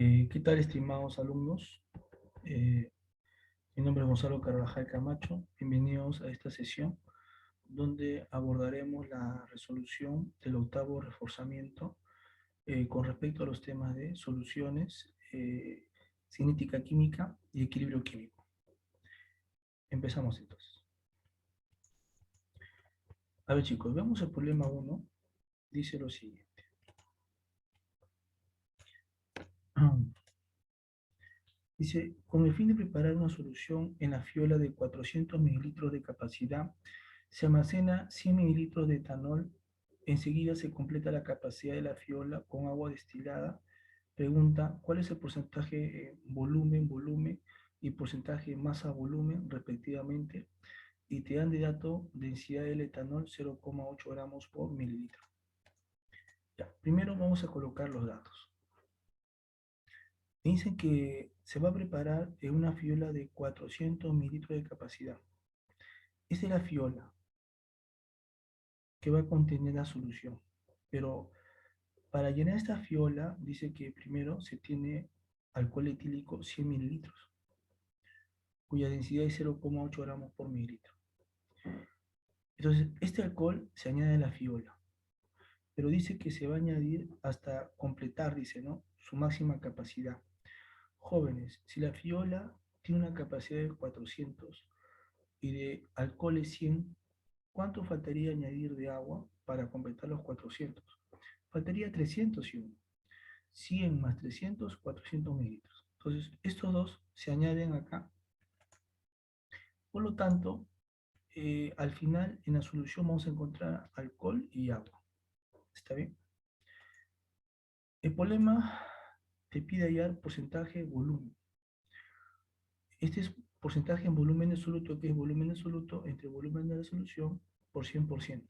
¿Qué tal, estimados alumnos? Eh, Mi nombre es Gonzalo Carvajal Camacho. Bienvenidos a esta sesión donde abordaremos la resolución del octavo reforzamiento con respecto a los temas de soluciones, cinética química y equilibrio químico. Empezamos entonces. A ver, chicos, veamos el problema 1. Dice lo siguiente. Dice, con el fin de preparar una solución en la fiola de 400 mililitros de capacidad, se almacena 100 mililitros de etanol. Enseguida se completa la capacidad de la fiola con agua destilada. Pregunta, ¿cuál es el porcentaje volumen y porcentaje masa-volumen respectivamente? Y te dan de dato densidad del etanol 0,8 gramos por mililitro. Ya, primero vamos a colocar los datos. Dicen que se va a preparar en una fiola de 400 mililitros de capacidad. Esta es la fiola que va a contener la solución. Pero para llenar esta fiola, dice que primero se tiene alcohol etílico 100 mililitros, cuya densidad es 0,8 gramos por mililitro. Entonces, este alcohol se añade a la fiola, pero dice que se va a añadir hasta completar, dice, ¿no?, su máxima capacidad. Jóvenes, si la fiola tiene una capacidad de 400 y de alcohol es 100, ¿cuánto faltaría añadir de agua para completar los 400? Faltaría 301. 100 más 300, 400 mililitros. Entonces, estos dos se añaden acá. Por lo tanto, al final en la solución vamos a encontrar alcohol y agua. ¿Está bien? El problema te pide hallar porcentaje volumen. Este es porcentaje en volumen de soluto, que es volumen de soluto entre volumen de la solución por 100%,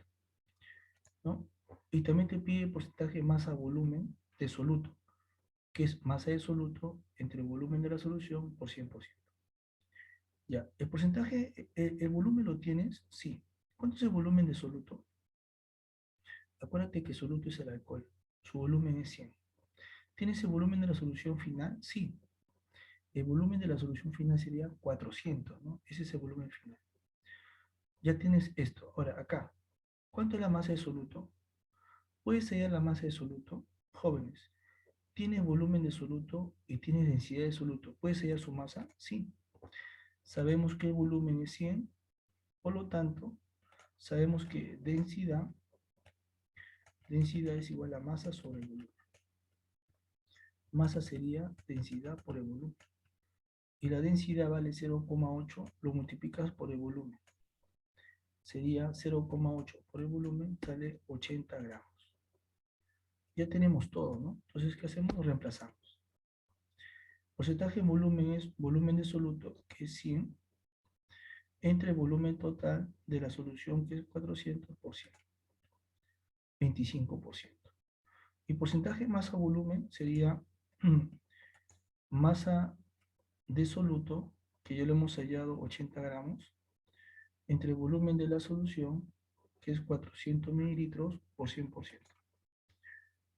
¿no? Y también te pide porcentaje masa-volumen de soluto, que es masa de soluto entre volumen de la solución por 100%. Ya, el porcentaje, el volumen lo tienes, sí. ¿Cuánto es el volumen de soluto? Acuérdate que soluto es el alcohol, su volumen es 100. ¿Tienes el volumen de la solución final? Sí. El volumen de la solución final sería 400, ¿no? Ese es el volumen final. Ya tienes esto. Ahora, acá, ¿cuánto es la masa de soluto? ¿Puedes hallar la masa de soluto? Jóvenes, ¿tienes volumen de soluto y tienes densidad de soluto? ¿Puedes hallar su masa? Sí. Sabemos que el volumen es 100, por lo tanto, sabemos que densidad es igual a masa sobre el volumen. Masa sería densidad por el volumen. Y la densidad vale 0,8, lo multiplicas por el volumen. Sería 0,8 por el volumen, sale 80 gramos. Ya tenemos todo, ¿no? Entonces, ¿qué hacemos? Lo reemplazamos. Porcentaje en volumen es volumen de soluto, que es 100, entre el volumen total de la solución, que es 400 por 100, 25%. Y porcentaje masa-volumen sería masa de soluto, que ya lo hemos hallado 80 gramos, entre el volumen de la solución, que es 400 mililitros por 100%.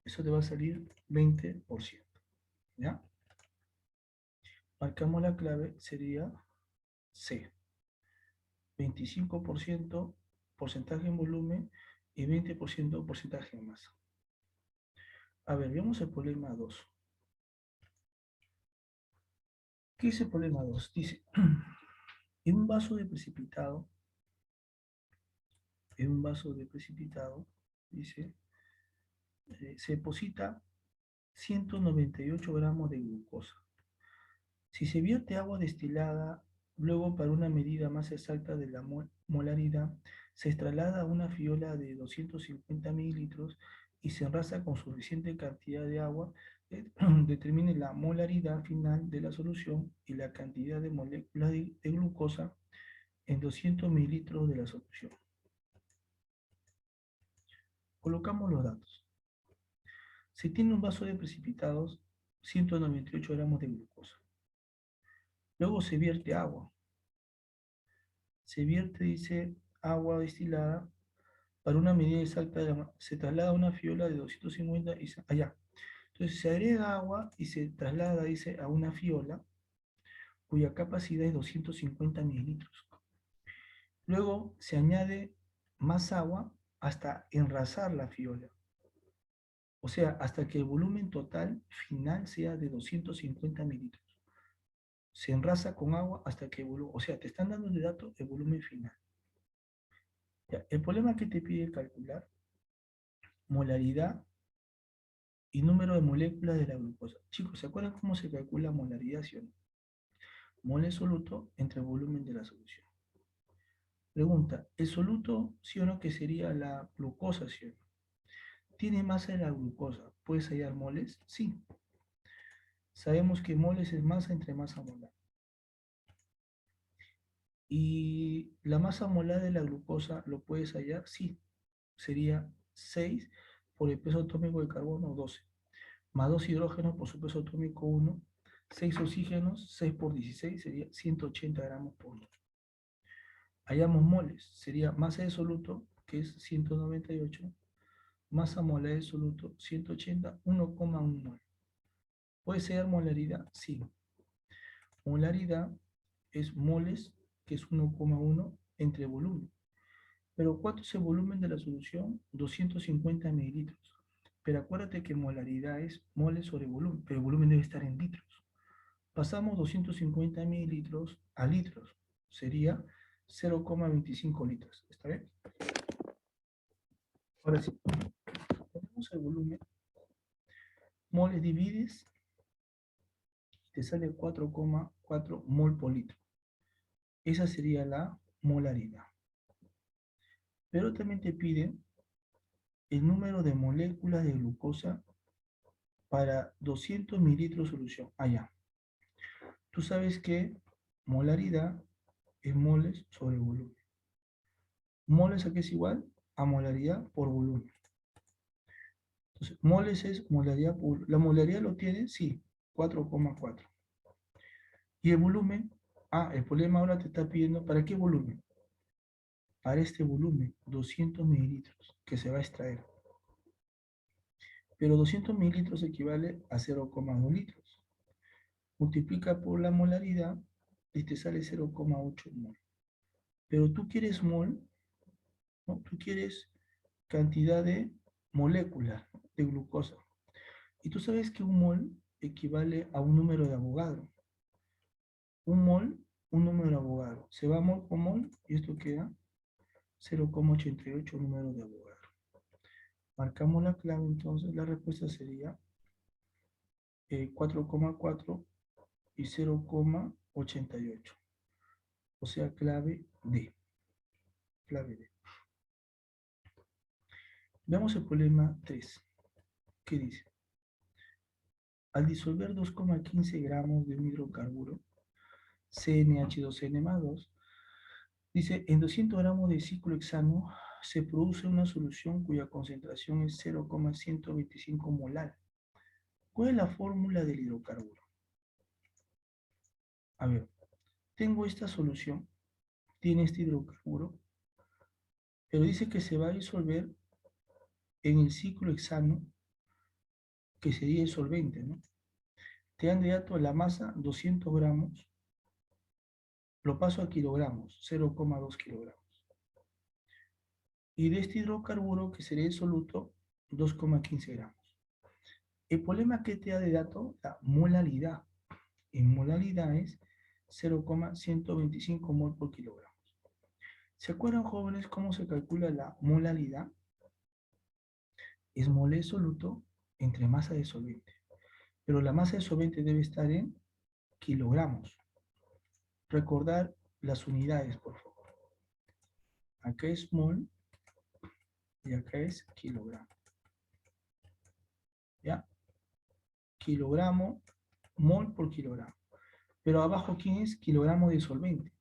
Eso te va a salir 20%. ¿Ya? Marcamos la clave, sería C. 25% porcentaje en volumen y 20% porcentaje en masa. A ver, veamos el problema 2. ¿Qué es el problema 2? Dice, en un vaso de precipitado, dice, se deposita 198 gramos de glucosa. Si se vierte agua destilada, luego para una medida más exacta de la molaridad, se traslada a una fiola de 250 mililitros y se enrasa con suficiente cantidad de agua, determine la molaridad final de la solución y la cantidad de moléculas de glucosa en 200 mililitros de la solución. Colocamos los datos. Se tiene un vaso de precipitados, 198 gramos de glucosa. Luego se vierte agua. Se vierte, dice, agua destilada para una medida exacta, se traslada a una fiola de 250 y allá. Entonces Entonces se agrega agua y se traslada, dice, a una fiola cuya capacidad es 250 mililitros. Luego se añade más agua hasta enrasar la fiola. O sea, hasta que el volumen total final sea de 250 mililitros. Se enrasa con agua hasta que el volumen, o sea, te están dando de dato el volumen final. Ya, el problema que te pide calcular, molaridad y número de moléculas de la glucosa. Chicos, ¿se acuerdan cómo se calcula molaridad, sí o no? Mol soluto entre volumen de la solución. Pregunta, ¿el soluto, sí o no, que sería la glucosa, sí o no? ¿Tiene masa de la glucosa? ¿Puedes hallar moles? Sí. Sabemos que moles es masa entre masa molar. ¿Y la masa molar de la glucosa lo puedes hallar? Sí. Sería 6 por el peso atómico de carbono, 12. Más 2 hidrógenos por su peso atómico, 1. 6 oxígenos, 6 por 16 sería 180 gramos por mol. Hallamos moles, sería masa de soluto, que es 198, masa molar de soluto, 180, 1,1 mol. ¿Puede ser molaridad? Sí. Molaridad es moles, que es 1,1 entre volumen. Pero ¿cuánto es el volumen de la solución? 250 mililitros. Pero acuérdate que molaridad es moles sobre volumen, pero el volumen debe estar en litros. Pasamos 250 mililitros a litros. Sería 0,25 litros. ¿Está bien? Ahora sí, tenemos el volumen. Moles divides, te sale 4,4 mol por litro. Esa sería la molaridad. Pero también te piden el número de moléculas de glucosa para 200 mililitros de solución. Allá. Tú sabes que molaridad es moles sobre volumen. Moles aquí es igual a molaridad por volumen. Entonces, moles es molaridad por... ¿La molaridad lo tiene? Sí, 4,4. ¿Y el volumen? El problema ahora te está pidiendo, ¿para qué volumen? Para este volumen, 200 mililitros, que se va a extraer. Pero 200 mililitros equivale a 0,2 litros. Multiplica por la molaridad y te sale 0,8 mol. Pero tú quieres mol, ¿no? Tú quieres cantidad de moléculas de glucosa. Y tú sabes que un mol equivale a un número de Avogadro. Un mol, un número de Avogadro. Se va mol por mol y esto queda 0,88 número de Avogadro. Marcamos la clave, entonces la respuesta sería 4,4 y 0,88. O sea, clave D. Clave D. Veamos el problema 3. ¿Qué dice? Al disolver 2,15 gramos de un hidrocarburo, CnH2n más 2, dice, en 200 gramos de ciclohexano se produce una solución cuya concentración es 0,125 molar. ¿Cuál es la fórmula del hidrocarburo? A ver, tengo esta solución, tiene este hidrocarburo, pero dice que se va a disolver en el ciclohexano, que sería el solvente, ¿no? Te dan de dato la masa 200 gramos, lo paso a kilogramos, 0,2 kilogramos. Y de este hidrocarburo, que sería el soluto, 2,15 gramos. El problema que te da de dato, la molaridad. En molaridad es 0,125 mol por kilogramo. ¿Se acuerdan, jóvenes, cómo se calcula la molaridad? Es mol de soluto entre masa de solvente. Pero la masa de solvente debe estar en kilogramos. Recordar las unidades, por favor. Acá es mol y acá es kilogramo. ¿Ya? Kilogramo, mol por kilogramo. Pero abajo, ¿quién es? Kilogramo de solvente.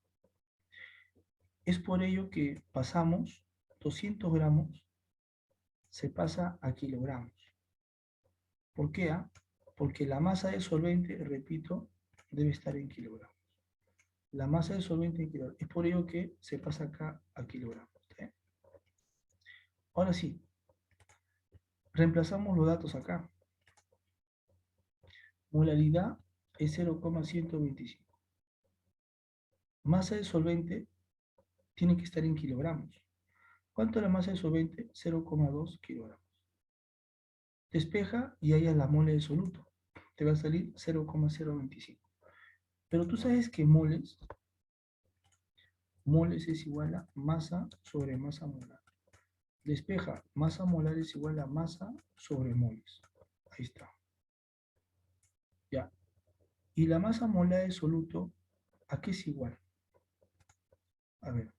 Es por ello que pasamos 200 gramos, se pasa a kilogramos. ¿Por qué? Porque la masa de solvente, repito, debe estar en kilogramos. La masa de solvente en kilogramos. Es por ello que se pasa acá a kilogramos. ¿Sí? Ahora sí, reemplazamos los datos acá. Molaridad es 0,125. Masa del solvente tiene que estar en kilogramos. ¿Cuánto es la masa del solvente? 0,2 kilogramos. Despeja y hallas la mole de soluto. Te va a salir 0,025. Pero tú sabes que moles es igual a masa sobre masa molar. Despeja, masa molar es igual a masa sobre moles. Ahí está. Ya. Y la masa molar de soluto, ¿a qué es igual? A ver.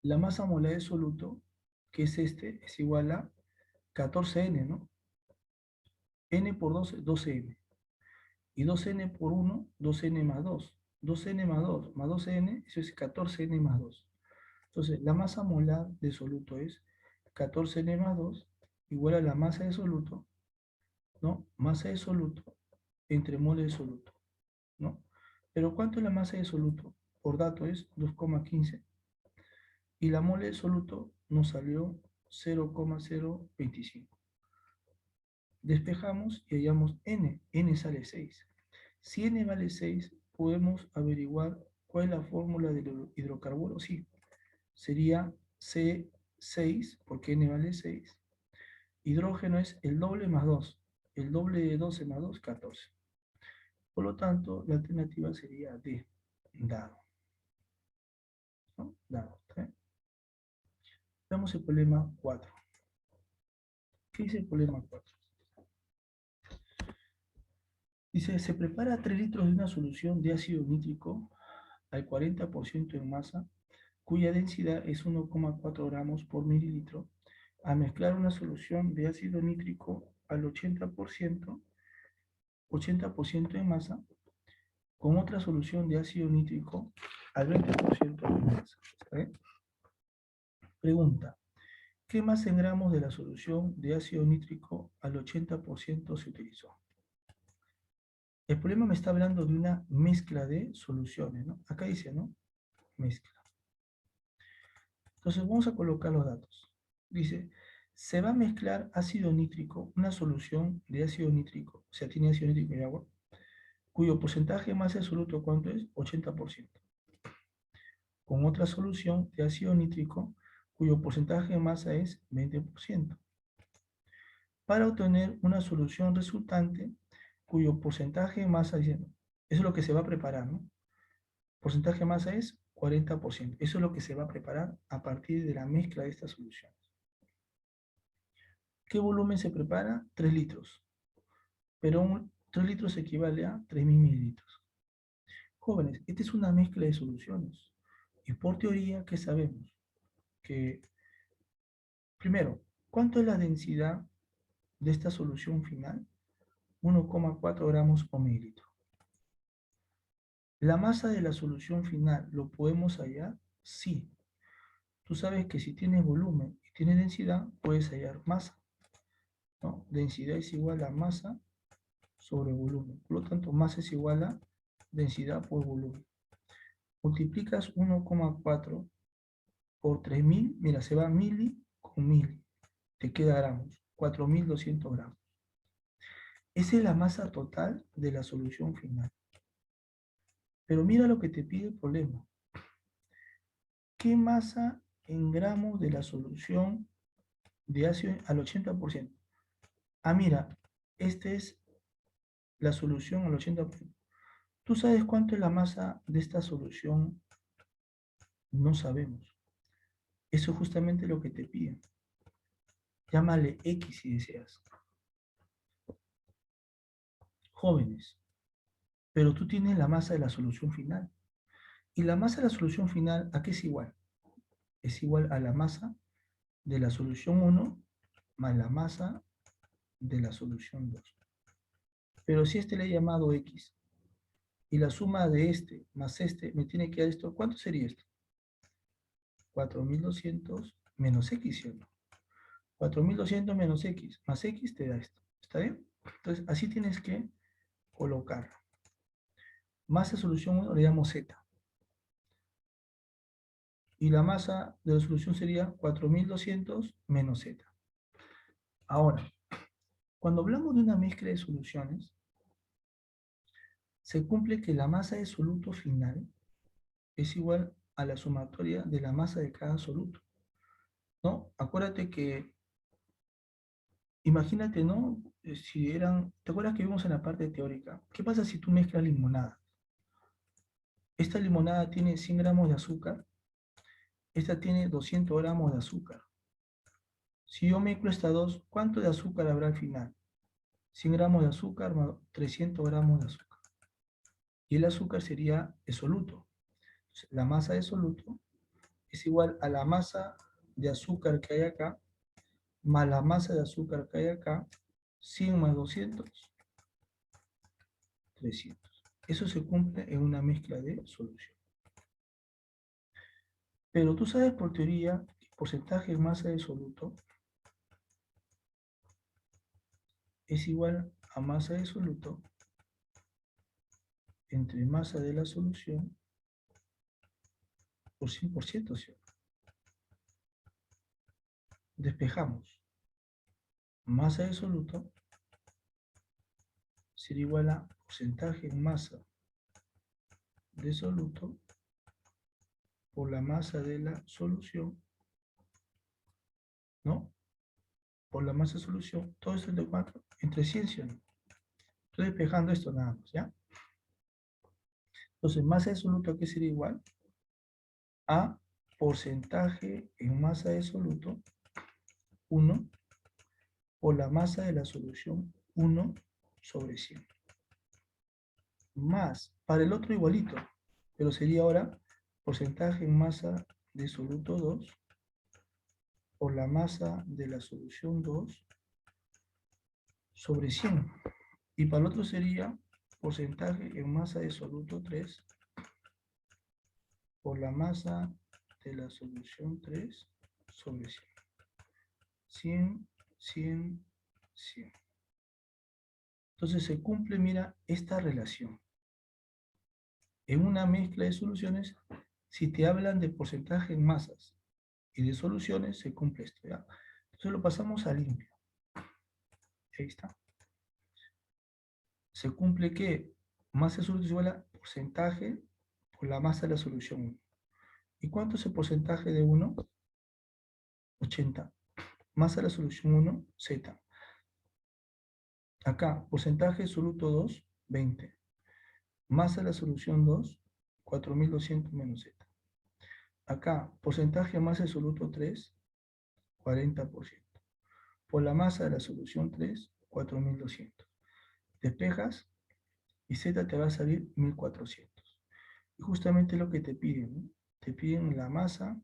La masa molar de soluto, que es este, es igual a 14N, ¿no? N por 12, 12N. Y 2N por 1, 2N más 2. 2N más 2 más 2N, eso es 14N más 2. Entonces, la masa molar de soluto es 14N más 2 igual a la masa de soluto, ¿no? Masa de soluto entre moles de soluto, ¿no? Pero ¿cuánto es la masa de soluto? Por dato es 2,15. Y la mole de soluto nos salió 0,025. Despejamos y hallamos N. N sale 6. Si N vale 6, podemos averiguar cuál es la fórmula del hidrocarburo. Sí, sería C6, porque N vale 6. Hidrógeno es el doble más 2. El doble de 12 más 2, 14. Por lo tanto, la alternativa sería D, dado. ¿No? Dado. ¿Sí? Veamos el problema 4. ¿Qué dice el problema 4? Dice, se prepara 3 litros de una solución de ácido nítrico al 40% en masa, cuya densidad es 1,4 gramos por mililitro, a mezclar una solución de ácido nítrico al 80% en masa, con otra solución de ácido nítrico al 20% en masa. ¿Está bien? Pregunta, ¿qué masa en gramos de la solución de ácido nítrico al 80% se utilizó? El problema me está hablando de una mezcla de soluciones, ¿no? Acá dice, ¿no? Mezcla. Entonces vamos a colocar los datos. Dice, se va a mezclar ácido nítrico, una solución de ácido nítrico, o sea, tiene ácido nítrico y agua, cuyo porcentaje de masa absoluto, ¿cuánto es? 80%. Con otra solución de ácido nítrico, cuyo porcentaje de masa es 20%. Para obtener una solución resultante, cuyo porcentaje de masa, eso es lo que se va a preparar, ¿no? Porcentaje de masa es 40%. Eso es lo que se va a preparar a partir de la mezcla de estas soluciones. ¿Qué volumen se prepara? 3 litros. Pero 3 litros equivale a 3.000 mililitros. Jóvenes, esta es una mezcla de soluciones. Y por teoría, ¿qué sabemos? Que, primero, ¿cuánto es la densidad de esta solución final? 1,4 gramos por mililitro. ¿La masa de la solución final lo podemos hallar? Sí. Tú sabes que si tienes volumen y tienes densidad, puedes hallar masa, ¿no? Densidad es igual a masa sobre volumen. Por lo tanto, masa es igual a densidad por volumen. Multiplicas 1,4 por 3.000, mira, se va mili con mili. Te queda gramos, 4.200 gramos. Esa es la masa total de la solución final. Pero mira lo que te pide el problema. ¿Qué masa en gramos de la solución de ácido al 80%? Ah, mira, esta es la solución al 80%. ¿Tú sabes cuánto es la masa de esta solución? No sabemos. Eso es justamente lo que te piden. Llámale X si deseas. Jóvenes, pero tú tienes la masa de la solución final. ¿Y la masa de la solución final a qué es igual? Es igual a la masa de la solución 1 más la masa de la solución 2. Pero si este le he llamado X y la suma de este más este me tiene que dar esto, ¿cuánto sería esto? 4.200 menos X, ¿cierto? 4.200 menos X más X te da esto. ¿Está bien? Entonces, así tienes que colocarlo. Masa de solución 1 le damos Z. Y la masa de la solución sería 4.200 menos Z. Ahora, Cuando hablamos de una mezcla de soluciones, se cumple que la masa de soluto final es igual a la sumatoria de la masa de cada soluto, ¿no? Acuérdate que, imagínate, ¿no? Si eran, ¿te acuerdas que vimos en la parte teórica? ¿Qué pasa si tú mezclas limonada? Esta limonada tiene 100 gramos de azúcar, esta tiene 200 gramos de azúcar. Si yo mezclo estas dos, ¿cuánto de azúcar habrá al final? 100 gramos de azúcar más 300 gramos de azúcar. Y el azúcar sería el soluto. Entonces, la masa de soluto es igual a la masa de azúcar que hay acá, más la masa de azúcar que hay acá, 100 más 200, 300. Eso se cumple en una mezcla de solución. Pero tú sabes por teoría que el porcentaje de masa de soluto es igual a masa de soluto entre masa de la solución por 100%, ¿sí? Despejamos. Masa de soluto será igual a porcentaje en masa de soluto por la masa de la solución, ¿no? Por la masa de solución, todo esto es de 4 entre 100, ¿sí o no? Estoy despejando esto nada más, ¿ya? Entonces, masa de soluto, ¿qué sería igual? A porcentaje en masa de soluto, 1, por la masa de la solución, 1 sobre 100. Más, para el otro igualito, pero sería ahora porcentaje en masa de soluto 2 por la masa de la solución 2 sobre 100. Y para el otro sería porcentaje en masa de soluto 3 por la masa de la solución 3 sobre 100. 100, 100, 100. Entonces se cumple, mira, esta relación. En una mezcla de soluciones, si te hablan de porcentaje en masas y de soluciones, se cumple esto, ¿ya? Entonces lo pasamos a limpio. Ahí está. Se cumple que masa de solución es igual a porcentaje por la masa de la solución 1. ¿Y cuánto es el porcentaje de 1? 80. Masa de la solución 1, Z. Acá, porcentaje de soluto 2, 20. Masa de la solución 2, 4200 menos Z. Acá, porcentaje de masa de soluto 3, 40%. Por la masa de la solución 3, 4200. Despejas y Z te va a salir 1400. Y justamente lo que te piden, ¿no? Te piden la masa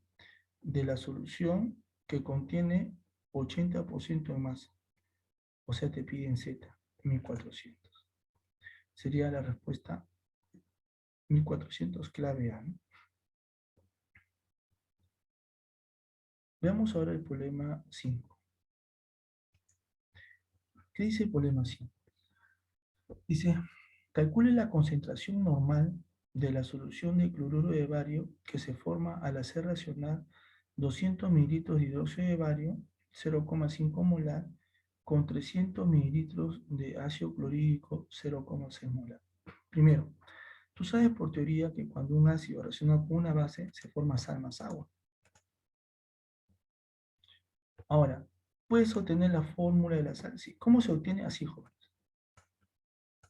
de la solución que contiene 80% de masa. O sea, te piden Z, 1400. Sería la respuesta 1400 clave A, ¿no? Veamos ahora el problema 5. ¿Qué dice el problema 5? Dice, calcule la concentración normal de la solución de cloruro de bario que se forma al hacer reaccionar 200 mililitros de hidróxido de bario, 0,5 molar, con 300 mililitros de ácido clorhídrico, 0,6 molar. Primero, tú sabes por teoría que cuando un ácido reacciona con una base, se forma sal más agua. Ahora, ¿puedes obtener la fórmula de la sal? Sí. ¿Cómo se obtiene? Así, jóvenes.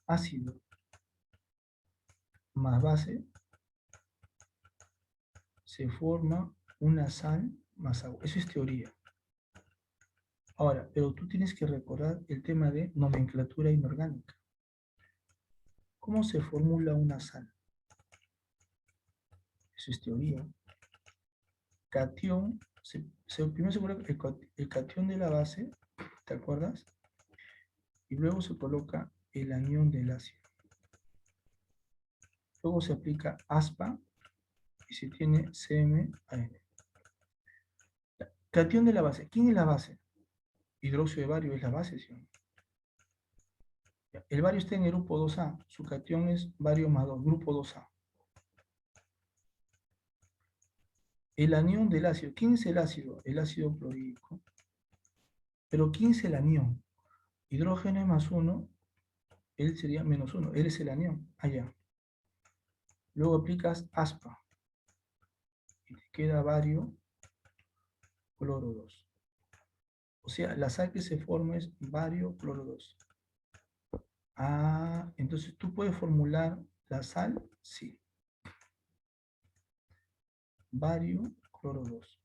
Ácido más base se forma una sal más agua. Eso es teoría. Ahora, pero tú tienes que recordar el tema de nomenclatura inorgánica. ¿Cómo se formula una sal? Eso es teoría. Catión, primero se coloca el catión de la base, ¿te acuerdas? Y luego se coloca el anión del ácido. Luego se aplica aspa y se tiene CmAn. Catión de la base. ¿Quién es la base? Hidróxido de bario es la base, ¿sí? El bario está en el grupo 2A. Su catión es bario más 2, grupo 2A. El anión del ácido. ¿Quién es el ácido? El ácido clorhídrico. Pero ¿quién es el anión? Hidrógeno es más 1, él sería menos 1, él es el anión, allá. Luego aplicas aspa y te queda bario cloro 2. O sea, la sal que se forma es bario cloro 2. Ah, entonces tú puedes formular la sal, sí. Bario cloro 2.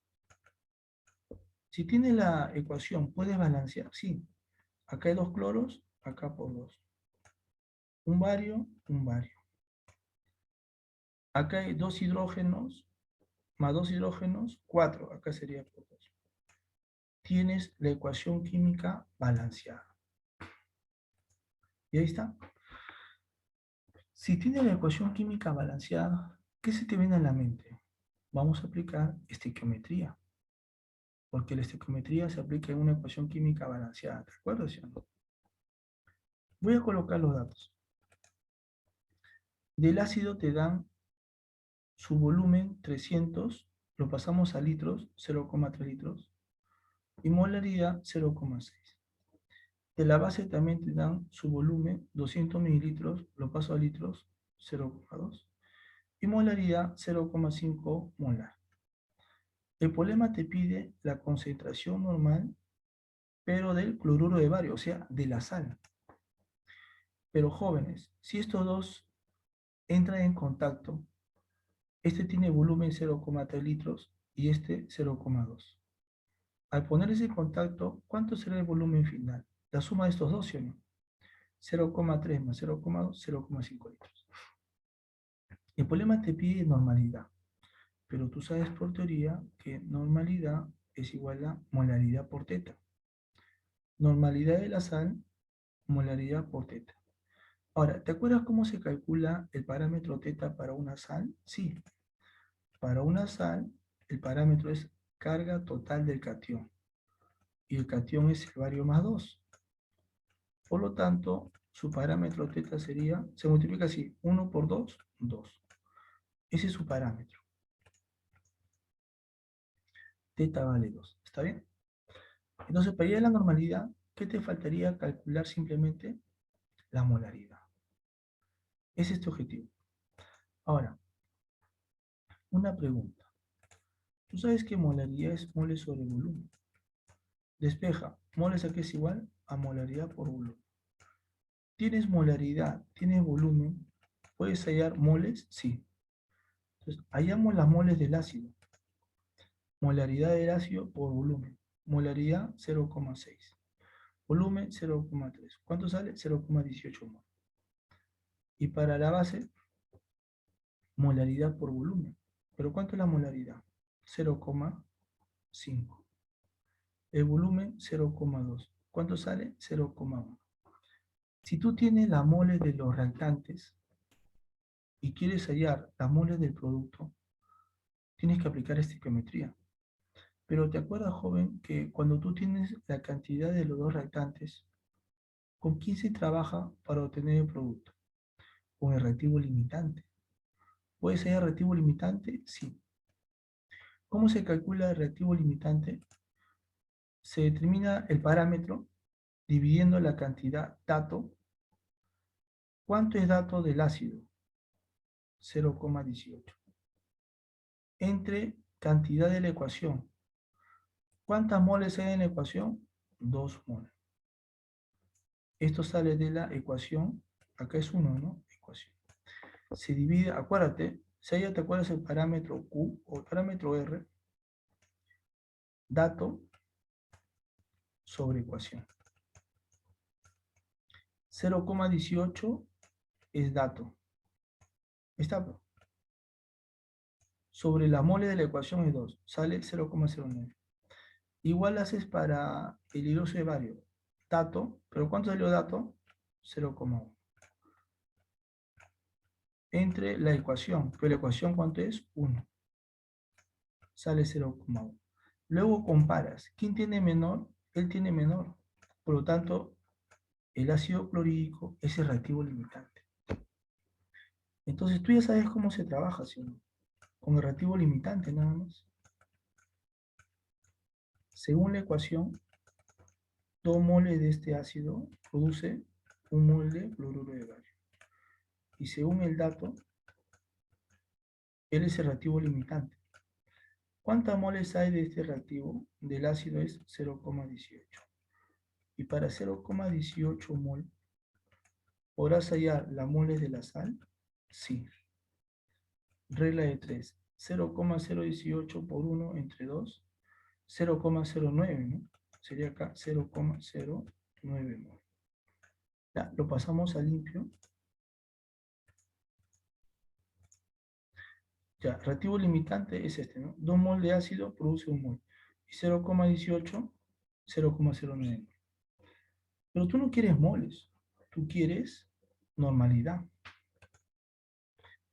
Si tienes la ecuación, ¿puedes balancear? Sí. Acá hay 2 cloros, acá por 2. Un bario, un bario. Acá hay 2 hidrógenos, más 2 hidrógenos, 4. Acá sería por 2. Tienes la ecuación química balanceada. Y ahí está. Si tienes la ecuación química balanceada, ¿qué se te viene a la mente? Vamos a aplicar estequiometría. Porque la estequiometría se aplica en una ecuación química balanceada. ¿De acuerdo, sí o no? Voy a colocar los datos. Del ácido te dan su volumen 300, lo pasamos a litros, 0,3 litros, y molaridad 0,6. De la base también te dan su volumen 200 mililitros, lo paso a litros, 0,2, y molaridad 0,5 molar. El problema te pide la concentración normal, pero del cloruro de bario, o sea, de la sal. Pero jóvenes, si estos dos entran en contacto, este tiene volumen 0,3 litros y este 0,2. Al ponerse en contacto, ¿cuánto será el volumen final? La suma de estos dos, ¿sí o no? 0,3 más 0,2, 0,5 litros. El problema te pide normalidad, pero tú sabes por teoría que normalidad es igual a molaridad por teta. Normalidad de la sal, molaridad por teta. Ahora, ¿te acuerdas cómo se calcula el parámetro teta para una sal? Sí, para una sal el parámetro es carga total del catión y el catión es el bario más 2. Por lo tanto, su parámetro teta sería, se multiplica así, 1 por 2, 2. Ese es su parámetro. Teta vale 2. ¿Está bien? Entonces, para ir a la normalidad, ¿qué te faltaría calcular simplemente? La molaridad. Ese es tu objetivo. Ahora, una pregunta. ¿Tú sabes que molaridad es moles sobre volumen? Despeja. ¿Moles aquí es igual? A molaridad por volumen. ¿Tienes molaridad? ¿Tienes volumen? ¿Puedes hallar moles? Sí. Entonces, hallamos las moles del ácido. Molaridad del ácido por volumen. Molaridad 0,6. Volumen 0,3. ¿Cuánto sale? 0,18 mol. Y para la base, molaridad por volumen. ¿Pero cuánto es la molaridad? 0,5. El volumen 0,2. ¿Cuánto sale? 0,1. Si tú tienes la mole de los reactantes y quieres hallar la mole del producto, tienes que aplicar estequiometría. Pero te acuerdas, joven, que cuando tú tienes la cantidad de los dos reactantes, ¿con quién se trabaja para obtener el producto? Con el reactivo limitante. ¿Puede ser reactivo limitante? Sí. ¿Cómo se calcula el reactivo limitante? Se determina el parámetro dividiendo la cantidad dato. ¿Cuánto es dato del ácido? 0,18. Entre cantidad de la ecuación. ¿Cuántas moles hay en la ecuación? 2 moles. Esto sale de la ecuación, acá es 1, ¿no? Ecuación. Se divide, acuérdate, si ya te acuerdas el parámetro Q o el parámetro R, dato sobre ecuación. 0,18 es dato. ¿Está? Sobre la mole de la ecuación es 2, sale 0,09. Igual haces para el hidróxido de bario. Dato, ¿pero cuánto salió dato? 0,1. Entre la ecuación, pero la ecuación ¿cuánto es? 1. Sale 0,1. Luego comparas. ¿Quién tiene menor? Él tiene menor. Por lo tanto, el ácido clorhídrico es el reactivo limitante. Entonces tú ya sabes cómo se trabaja, ¿sí o no? Con el reactivo limitante nada más. Según la ecuación, 2 moles de este ácido produce 1 mol de cloruro de bario. Y según el dato, él es el reactivo limitante. ¿Cuántas moles hay de este reactivo? Del ácido es 0,18. Y para 0,18 mol, ¿podrás hallar la moles de la sal? Sí. Regla de 3. 0,018 por 1 entre 2, 0,09, ¿no? Sería acá 0,09 mol. Ya, lo pasamos a limpio. Ya, reactivo limitante es este, ¿no? 2 mol de ácido produce 1 mol. Y 0,18, 0,09 mol. Pero tú no quieres moles, tú quieres normalidad.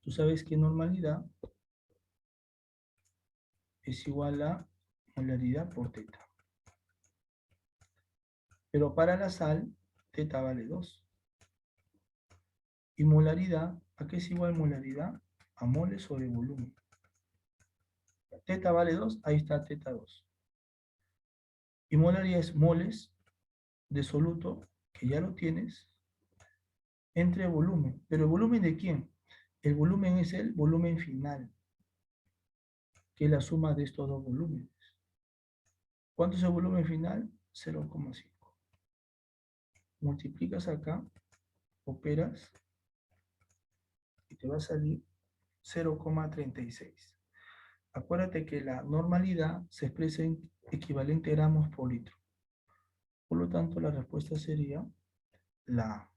Tú sabes que normalidad es igual a molaridad por teta. Pero para la sal, teta vale 2. Y molaridad, ¿a qué es igual molaridad? A moles sobre volumen. Teta vale 2, ahí está teta 2. Y molaridad es moles de soluto, que ya lo tienes, entre volumen. ¿Pero el volumen de quién? El volumen es el volumen final, que es la suma de estos dos volúmenes. ¿Cuánto es el volumen final? 0,5. Multiplicas acá, operas, y te va a salir 0,36. Acuérdate que la normalidad se expresa en equivalente gramos por litro. Por lo tanto, la respuesta sería la A.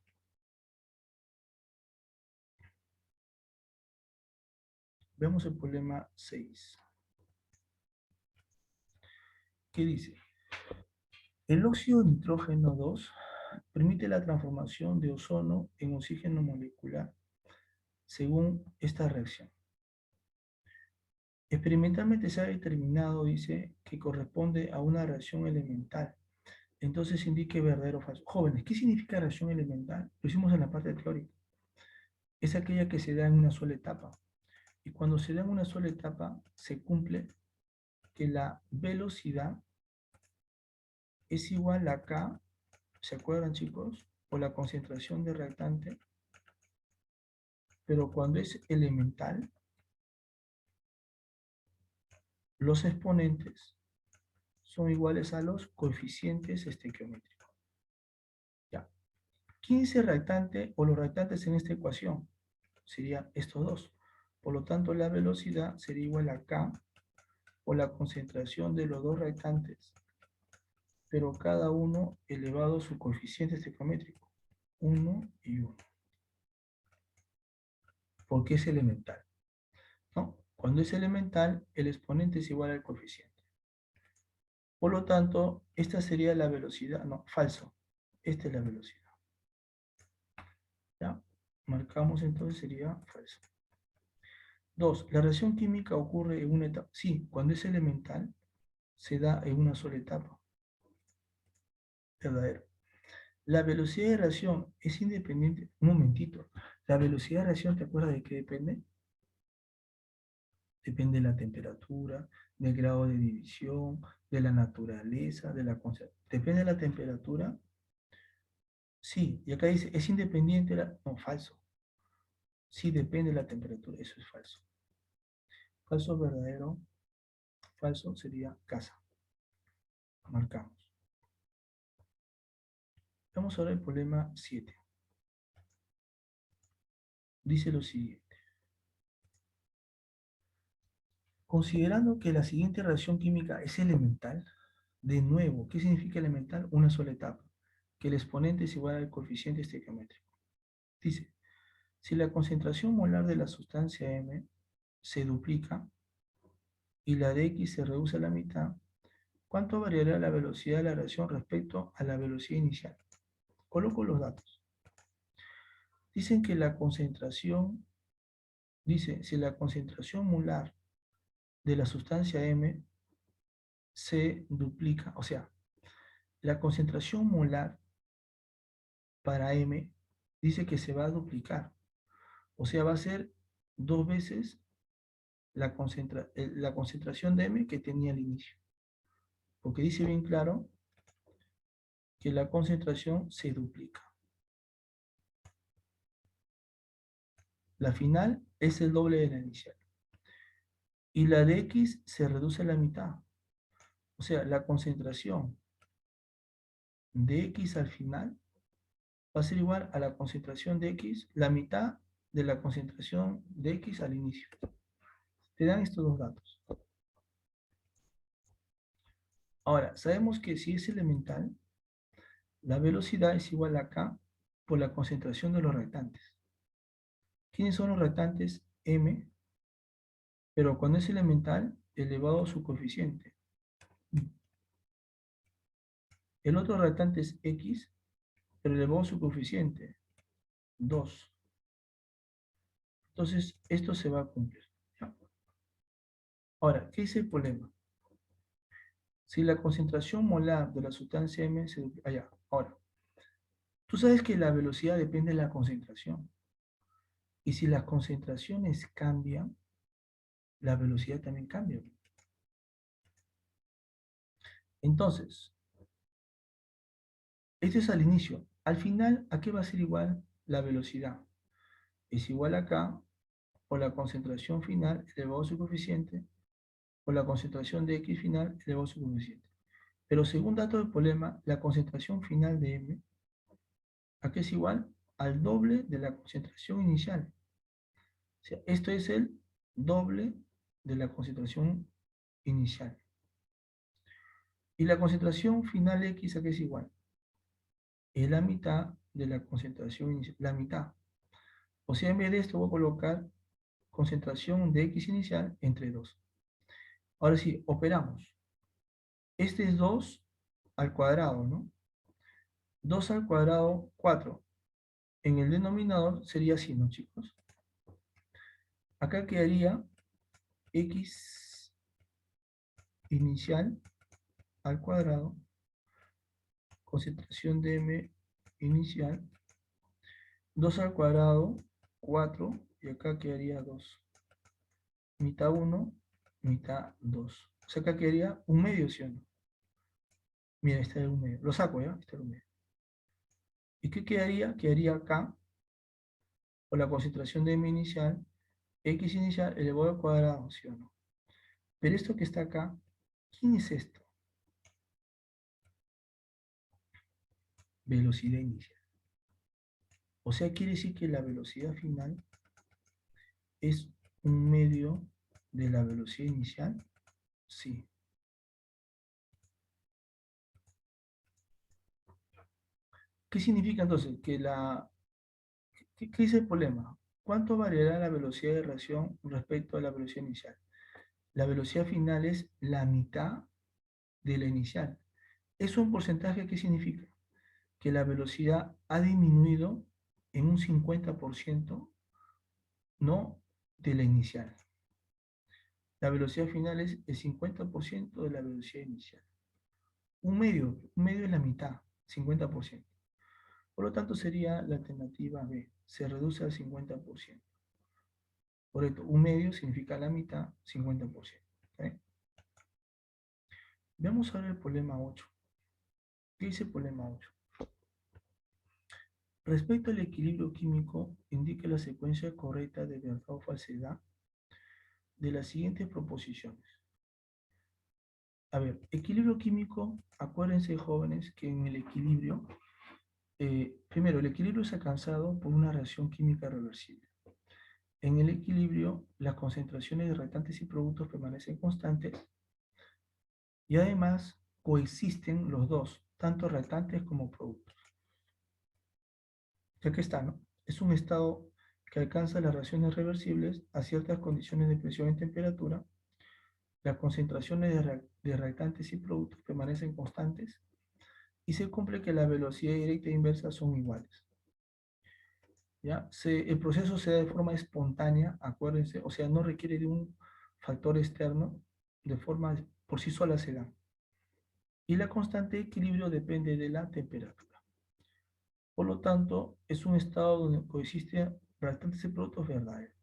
Vemos el problema 6. ¿Qué dice? El óxido de nitrógeno 2 permite la transformación de ozono en oxígeno molecular según esta reacción. Experimentalmente se ha determinado, dice, que corresponde a una reacción elemental. Entonces indique verdadero o falso. Jóvenes, ¿qué significa reacción elemental? Lo hicimos en la parte teórica. Es aquella que se da en una sola etapa. Y cuando se da en una sola etapa, se cumple que la velocidad es igual a K, ¿se acuerdan chicos? O la concentración de reactante, pero cuando es elemental, los exponentes son iguales a los coeficientes estequiométricos. Ya. ¿Quién es el reactante o los reactantes en esta ecuación? Serían estos dos. Por lo tanto, la velocidad sería igual a K o la concentración de los dos reactantes, pero cada uno elevado a su coeficiente estequiométrico. 1 y 1. Porque es elemental, ¿no? Cuando es elemental, el exponente es igual al coeficiente. Por lo tanto, esta sería la velocidad. No, falso. Esta es la velocidad. ¿Ya? Marcamos entonces, sería falso. 2. La reacción química ocurre en una etapa. Sí, cuando es elemental, se da en una sola etapa. Verdadero. La velocidad de reacción es independiente. Un momentito. La velocidad de reacción, ¿te acuerdas de qué depende? Depende de la temperatura, del grado de división, de la naturaleza, de la concentración. ¿Depende de la temperatura? Sí. Y acá dice, ¿es independiente la...? No, falso. Sí, depende de la temperatura. Eso es falso. Falso, verdadero. Falso sería casa. Marcamos. Vamos ahora al problema 7. Dice lo siguiente. Considerando que la siguiente reacción química es elemental, de nuevo, ¿qué significa elemental? Una sola etapa, que el exponente es igual al coeficiente estequiométrico. Dice, si la concentración molar de la sustancia M se duplica y la de X se reduce a la mitad, ¿cuánto variará la velocidad de la reacción respecto a la velocidad inicial? Coloco los datos. Dicen que la concentración, dice, si la concentración molar de la sustancia M se duplica, o sea, la concentración molar para M dice que se va a duplicar, o sea, va a ser 2 veces la concentración de M que tenía al inicio, porque dice bien claro que la concentración se duplica. La final es el doble de la inicial. Y la de X se reduce a la mitad. O sea, la concentración de X al final va a ser igual a la concentración de X, la mitad de la concentración de X al inicio. Te dan estos dos datos. Ahora, sabemos que si es elemental, la velocidad es igual a K por la concentración de los reactantes. ¿Quiénes son los reactantes? M, pero cuando es elemental, elevado a su coeficiente. El otro reactante es X, pero elevado a su coeficiente, 2. Entonces, esto se va a cumplir. ¿Ya? Ahora, ¿qué es el problema? Si la concentración molar de la sustancia M se duplica. Allá, ahora, tú sabes que la velocidad depende de la concentración. Y si las concentraciones cambian, la velocidad también cambia. Entonces, esto es al inicio. Al final, ¿a qué va a ser igual la velocidad? Es igual a K por la concentración final elevado a su coeficiente por la concentración de X final elevado a su coeficiente. Pero según dato del problema, la concentración final de M, ¿a qué es igual? Al doble de la concentración inicial. O sea, esto es el doble de la concentración inicial. Y la concentración final X, ¿a qué es igual? Es la mitad de la concentración inicial, la mitad. O sea, en vez de esto voy a colocar concentración de X inicial entre 2. Ahora sí, operamos. Este es 2 al cuadrado, ¿no? 2 al cuadrado, 4. En el denominador sería así, ¿no, chicos? Acá quedaría X inicial al cuadrado, concentración de M inicial, 2 al cuadrado, 4, y acá quedaría 2. Mitad 1, mitad 2. O sea, acá quedaría un medio, ¿sí o no? Mira, este es un medio. Lo saco, ¿ya? Este es un medio. ¿Y qué quedaría? Quedaría acá, por la concentración de M inicial, X inicial elevado al cuadrado, ¿sí o no? Pero esto que está acá, ¿quién es esto? Velocidad inicial. O sea, quiere decir que la velocidad final es un medio de la velocidad inicial. Sí. ¿Qué significa entonces? ¿Qué es el problema? ¿Cuánto variará la velocidad de reacción respecto a la velocidad inicial? La velocidad final es la mitad de la inicial. ¿Es un porcentaje? ¿Qué significa? Que la velocidad ha disminuido en un 50%, no de la inicial. La velocidad final es el 50% de la velocidad inicial. Un medio es la mitad, 50%. Por lo tanto, sería la alternativa B. Se reduce al 50%. Por esto, un medio significa la mitad, 50%. ¿Okay? Veamos ahora el problema 8. ¿Qué dice el problema 8? Respecto al equilibrio químico, indique la secuencia correcta de verdad o falsedad de las siguientes proposiciones. A ver, equilibrio químico, acuérdense jóvenes que en el equilibrio, primero, el equilibrio es alcanzado por una reacción química reversible. En el equilibrio, las concentraciones de reactantes y productos permanecen constantes y además coexisten los dos, tanto reactantes como productos. Ya que está, ¿no? Es un estado que alcanza las reacciones reversibles a ciertas condiciones de presión y temperatura. Las concentraciones de reactantes y productos permanecen constantes y se cumple que la velocidad directa e inversa son iguales. ¿Ya? El proceso se da de forma espontánea, acuérdense, o sea, no requiere de un factor externo, de forma por sí sola se da. Y la constante de equilibrio depende de la temperatura. Por lo tanto, es un estado donde coexisten reactantes y productos verdaderos.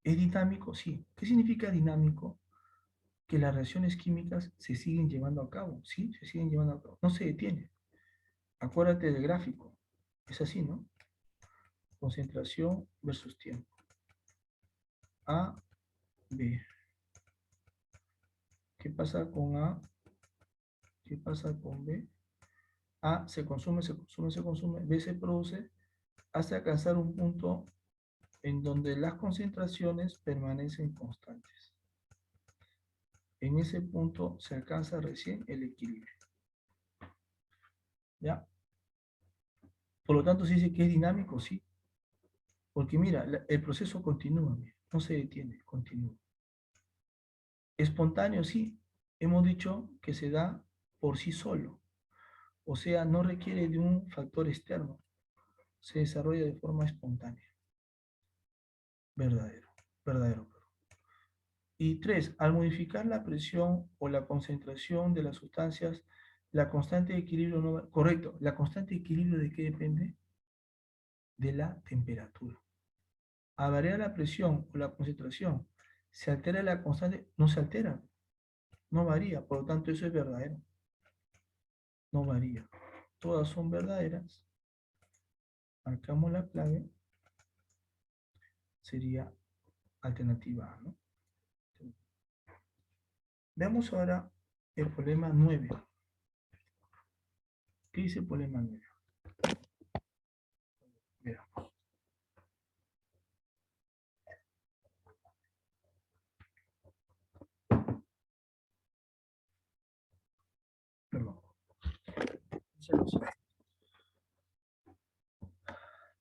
¿Es dinámico? Sí. ¿Qué significa dinámico? Que las reacciones químicas se siguen llevando a cabo, ¿sí? Se siguen llevando a cabo, no se detienen. Acuérdate del gráfico. Es así, ¿no? Concentración versus tiempo. A, B. ¿Qué pasa con A? ¿Qué pasa con B? A se consume, se consume, se consume. B se produce hasta alcanzar un punto en donde las concentraciones permanecen constantes. En ese punto se alcanza recién el equilibrio. ¿Ya? Por lo tanto, se dice que es dinámico, sí. Porque mira, el proceso continúa, mira, no se detiene, continúa. Espontáneo, sí. Hemos dicho que se da por sí solo. O sea, no requiere de un factor externo. Se desarrolla de forma espontánea. Verdadero, verdadero. Y tres, al modificar la presión o la concentración de las sustancias, la constante de equilibrio no va... Correcto, ¿la constante de equilibrio de qué depende? De la temperatura. Al variar la presión o la concentración, ¿se altera la constante? No se altera, no varía, por lo tanto eso es verdadero. No varía. Todas son verdaderas. Marcamos la clave. Sería alternativa A, ¿no? Veamos ahora el problema 9. ¿Qué dice el problema 9? Mira. Perdón.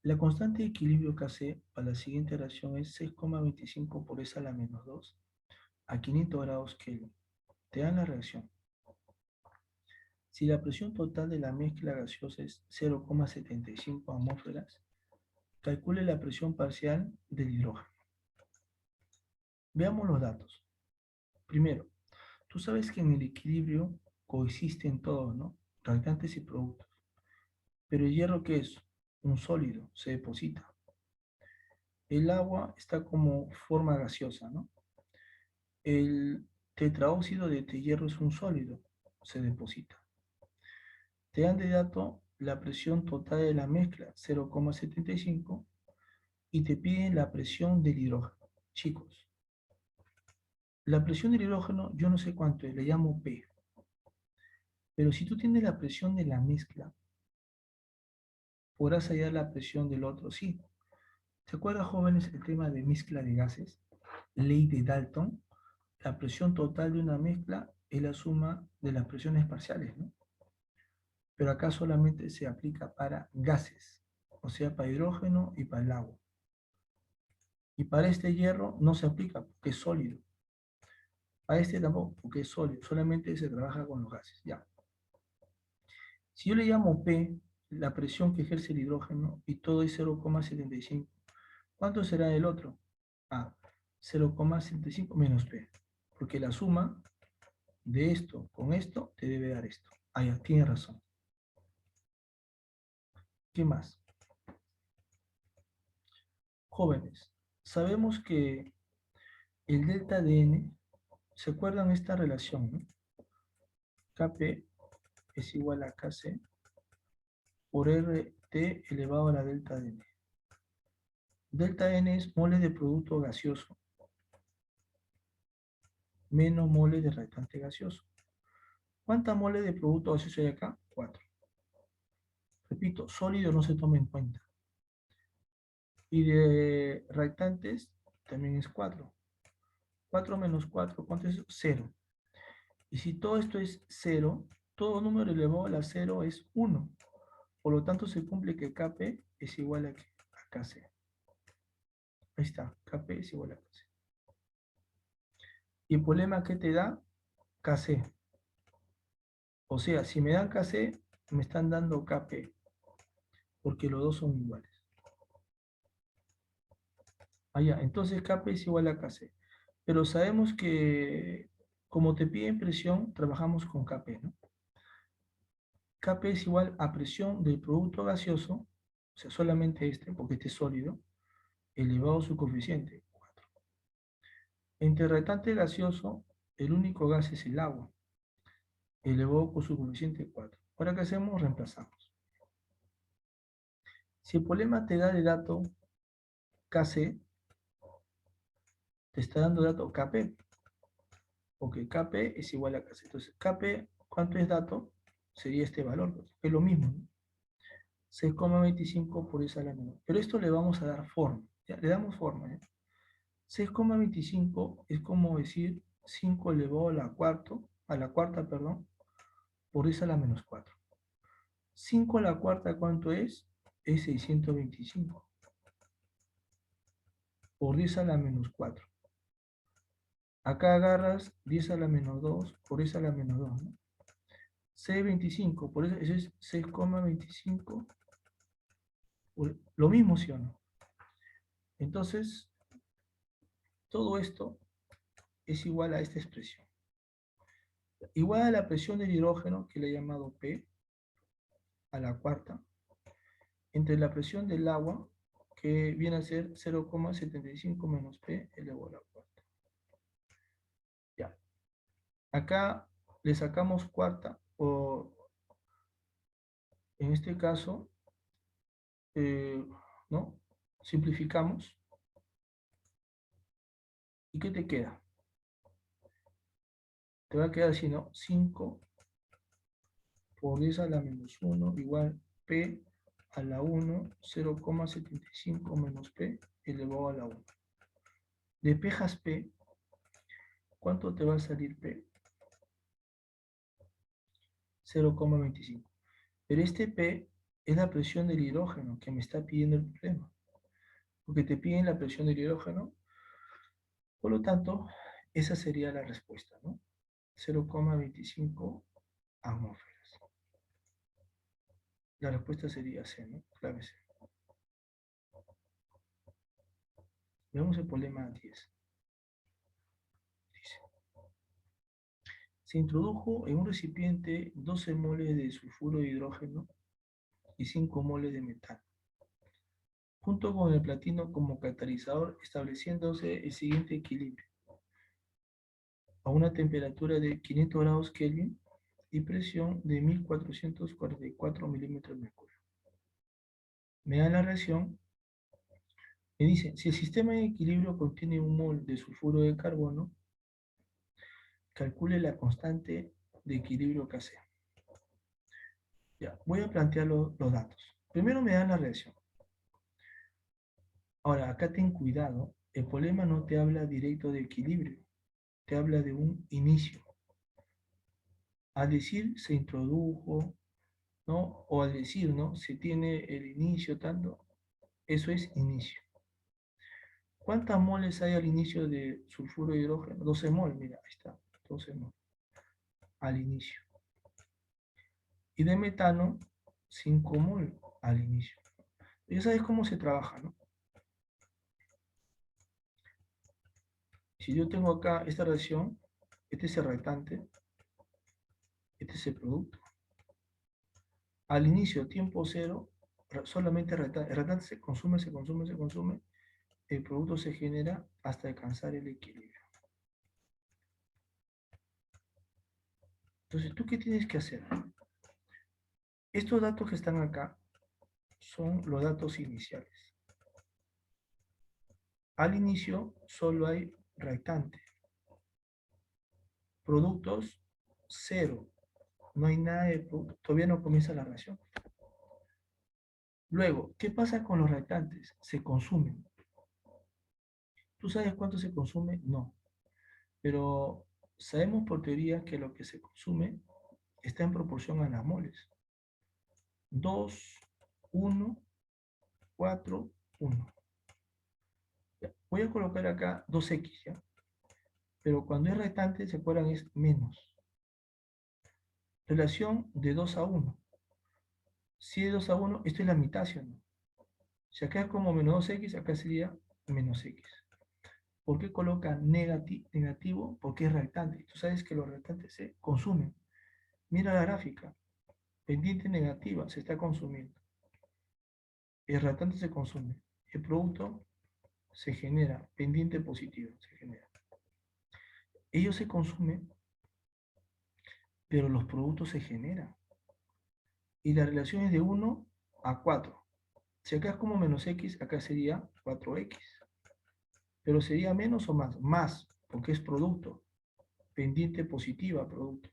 La constante de equilibrio Kc para la siguiente reacción es 6,25 por S a la menos 2 a 500 grados Kelvin. Te dan la reacción. Si la presión total de la mezcla gaseosa es 0,75 atmósferas, calcule la presión parcial del hidrógeno. Veamos los datos. Primero, tú sabes que en el equilibrio coexisten todos, ¿no? Reactantes y productos. Pero el hierro, ¿qué es? Un sólido, se deposita. El agua está como forma gaseosa, ¿no? El tetraóxido de hierro es un sólido, se deposita. Te dan de dato la presión total de la mezcla, 0,75, y te piden la presión del hidrógeno. Chicos, la presión del hidrógeno yo no sé cuánto es, le llamo P. Pero si tú tienes la presión de la mezcla, podrás hallar la presión del otro, sí. ¿Se acuerdan, jóvenes, el tema de mezcla de gases? Ley de Dalton. La presión total de una mezcla es la suma de las presiones parciales, ¿no? Pero acá solamente se aplica para gases, o sea, para hidrógeno y para el agua. Y para este hierro no se aplica porque es sólido. Para este tampoco porque es sólido, solamente se trabaja con los gases. Ya. Si yo le llamo P, la presión que ejerce el hidrógeno, y todo es 0,75, ¿cuánto será el otro? Ah, 0,75 menos P. Porque la suma de esto con esto te debe dar esto. Ah, ya, tiene razón. ¿Qué más? Jóvenes, sabemos que el delta de N, ¿se acuerdan esta relación, no? Kp es igual a Kc por RT elevado a la delta de N. Delta N es moles de producto gaseoso menos moles de reactante gaseoso. ¿Cuántas moles de producto gaseoso hay acá? 4. Repito, sólido no se toma en cuenta. Y de reactantes también es 4. 4 menos 4, ¿cuánto es? 0. Y si todo esto es 0, todo número elevado a la 0 es 1. Por lo tanto, se cumple que Kp es igual a Kc. Ahí está, Kp es igual a Kc. ¿Y el problema que te da? Kc. O sea, si me dan Kc, me están dando Kp, porque los dos son iguales. Allá, entonces Kp es igual a Kc. Pero sabemos que, como te piden presión, trabajamos con Kp, ¿no? Kp es igual a presión del producto gaseoso, o sea, solamente este, porque este es sólido, elevado a su coeficiente, 4. Entre reactante gaseoso, el único gas es el agua, elevado por su coeficiente 4. Ahora, ¿qué hacemos? Reemplazamos. Si el problema te da de dato KC, te está dando dato KP, porque KP es igual a KC. Entonces, KP, ¿cuánto es dato? Sería este valor, pues, es lo mismo, ¿no? 6,25 por esa a la menor. Pero esto le vamos a dar forma, ¿ya? Le damos forma, ¿eh? 6,25 es como decir 5 elevado a la cuarta, perdón, por esa a la menos 4. 5 a la cuarta, ¿cuánto es? Es 625 por 10 a la menos 4. Acá agarras 10 a la menos 2 por esa a la menos 2, ¿no? 6,25, por eso es 6,25. Lo mismo, ¿sí o no? Entonces, todo esto es igual a esta expresión. Igual a la presión del hidrógeno, que le he llamado P, a la cuarta, entre la presión del agua, que viene a ser 0,75 menos P elevado a la cuarta. Ya. Acá le sacamos cuarta, o en este caso, ¿no? Simplificamos. ¿Y qué te queda? Te va a quedar así, ¿no? 5 por 10 a la menos 1 igual P a la 1, 0,75 menos P elevado a la 1. Despejas P, ¿cuánto te va a salir P? 0,25. Pero este P es la presión del hidrógeno que me está pidiendo el problema. Porque te piden la presión del hidrógeno, por lo tanto, esa sería la respuesta, ¿no? 0,25 atmósferas. La respuesta sería C, ¿no? Clave C. Veamos el problema 10. Dice, se introdujo en un recipiente 12 moles de sulfuro de hidrógeno y 5 moles de metano, junto con el platino como catalizador, estableciéndose el siguiente equilibrio. A una temperatura de 500 grados Kelvin y presión de 1444 milímetros de mercurio. Me da la reacción, me dice, si el sistema en equilibrio contiene un mol de sulfuro de carbono, calcule la constante de equilibrio Kc. Ya, voy a plantear los datos. Primero me dan la reacción. Ahora, acá ten cuidado, el problema no te habla directo de equilibrio, te habla de un inicio. Al decir se introdujo, ¿no? O al decir, ¿no? Se tiene el inicio tanto, eso es inicio. ¿Cuántas moles hay al inicio de sulfuro de hidrógeno? 12 mol, mira, ahí está, 12 mol al inicio. Y de metano, 5 mol al inicio. Ya sabes cómo se trabaja, ¿no? Si yo tengo acá esta reacción, este es el reactante, este es el producto. Al inicio, tiempo cero, solamente el reactante se consume, se consume, se consume, el producto se genera hasta alcanzar el equilibrio. Entonces, ¿tú qué tienes que hacer? Estos datos que están acá son los datos iniciales. Al inicio solo hay reactante. Productos, cero. No hay nada de producto. Todavía no comienza la reacción. Luego, ¿qué pasa con los reactantes? Se consumen. ¿Tú sabes cuánto se consume? No. Pero sabemos por teoría que lo que se consume está en proporción a las moles. 2, 1, 4, 1. Voy a colocar acá 2x, ¿ya? Pero cuando es restante, ¿se acuerdan? Es menos. Relación de 2 a 1. Si es 2 a 1, esto es la mitad, ¿sí o no? Si acá es como menos 2x, acá sería menos x. ¿Por qué coloca negativo? Porque es reactante. Tú sabes que los reactantes se consumen. Mira la gráfica. Pendiente negativa, se está consumiendo. El reactante se consume. El producto se genera. Pendiente positivo se genera. Ellos se consumen, pero los productos se generan. Y la relación es de 1 a 4. Si acá es como menos x, acá sería 4x. Pero sería menos o más. Más, porque es producto. Pendiente positiva, producto.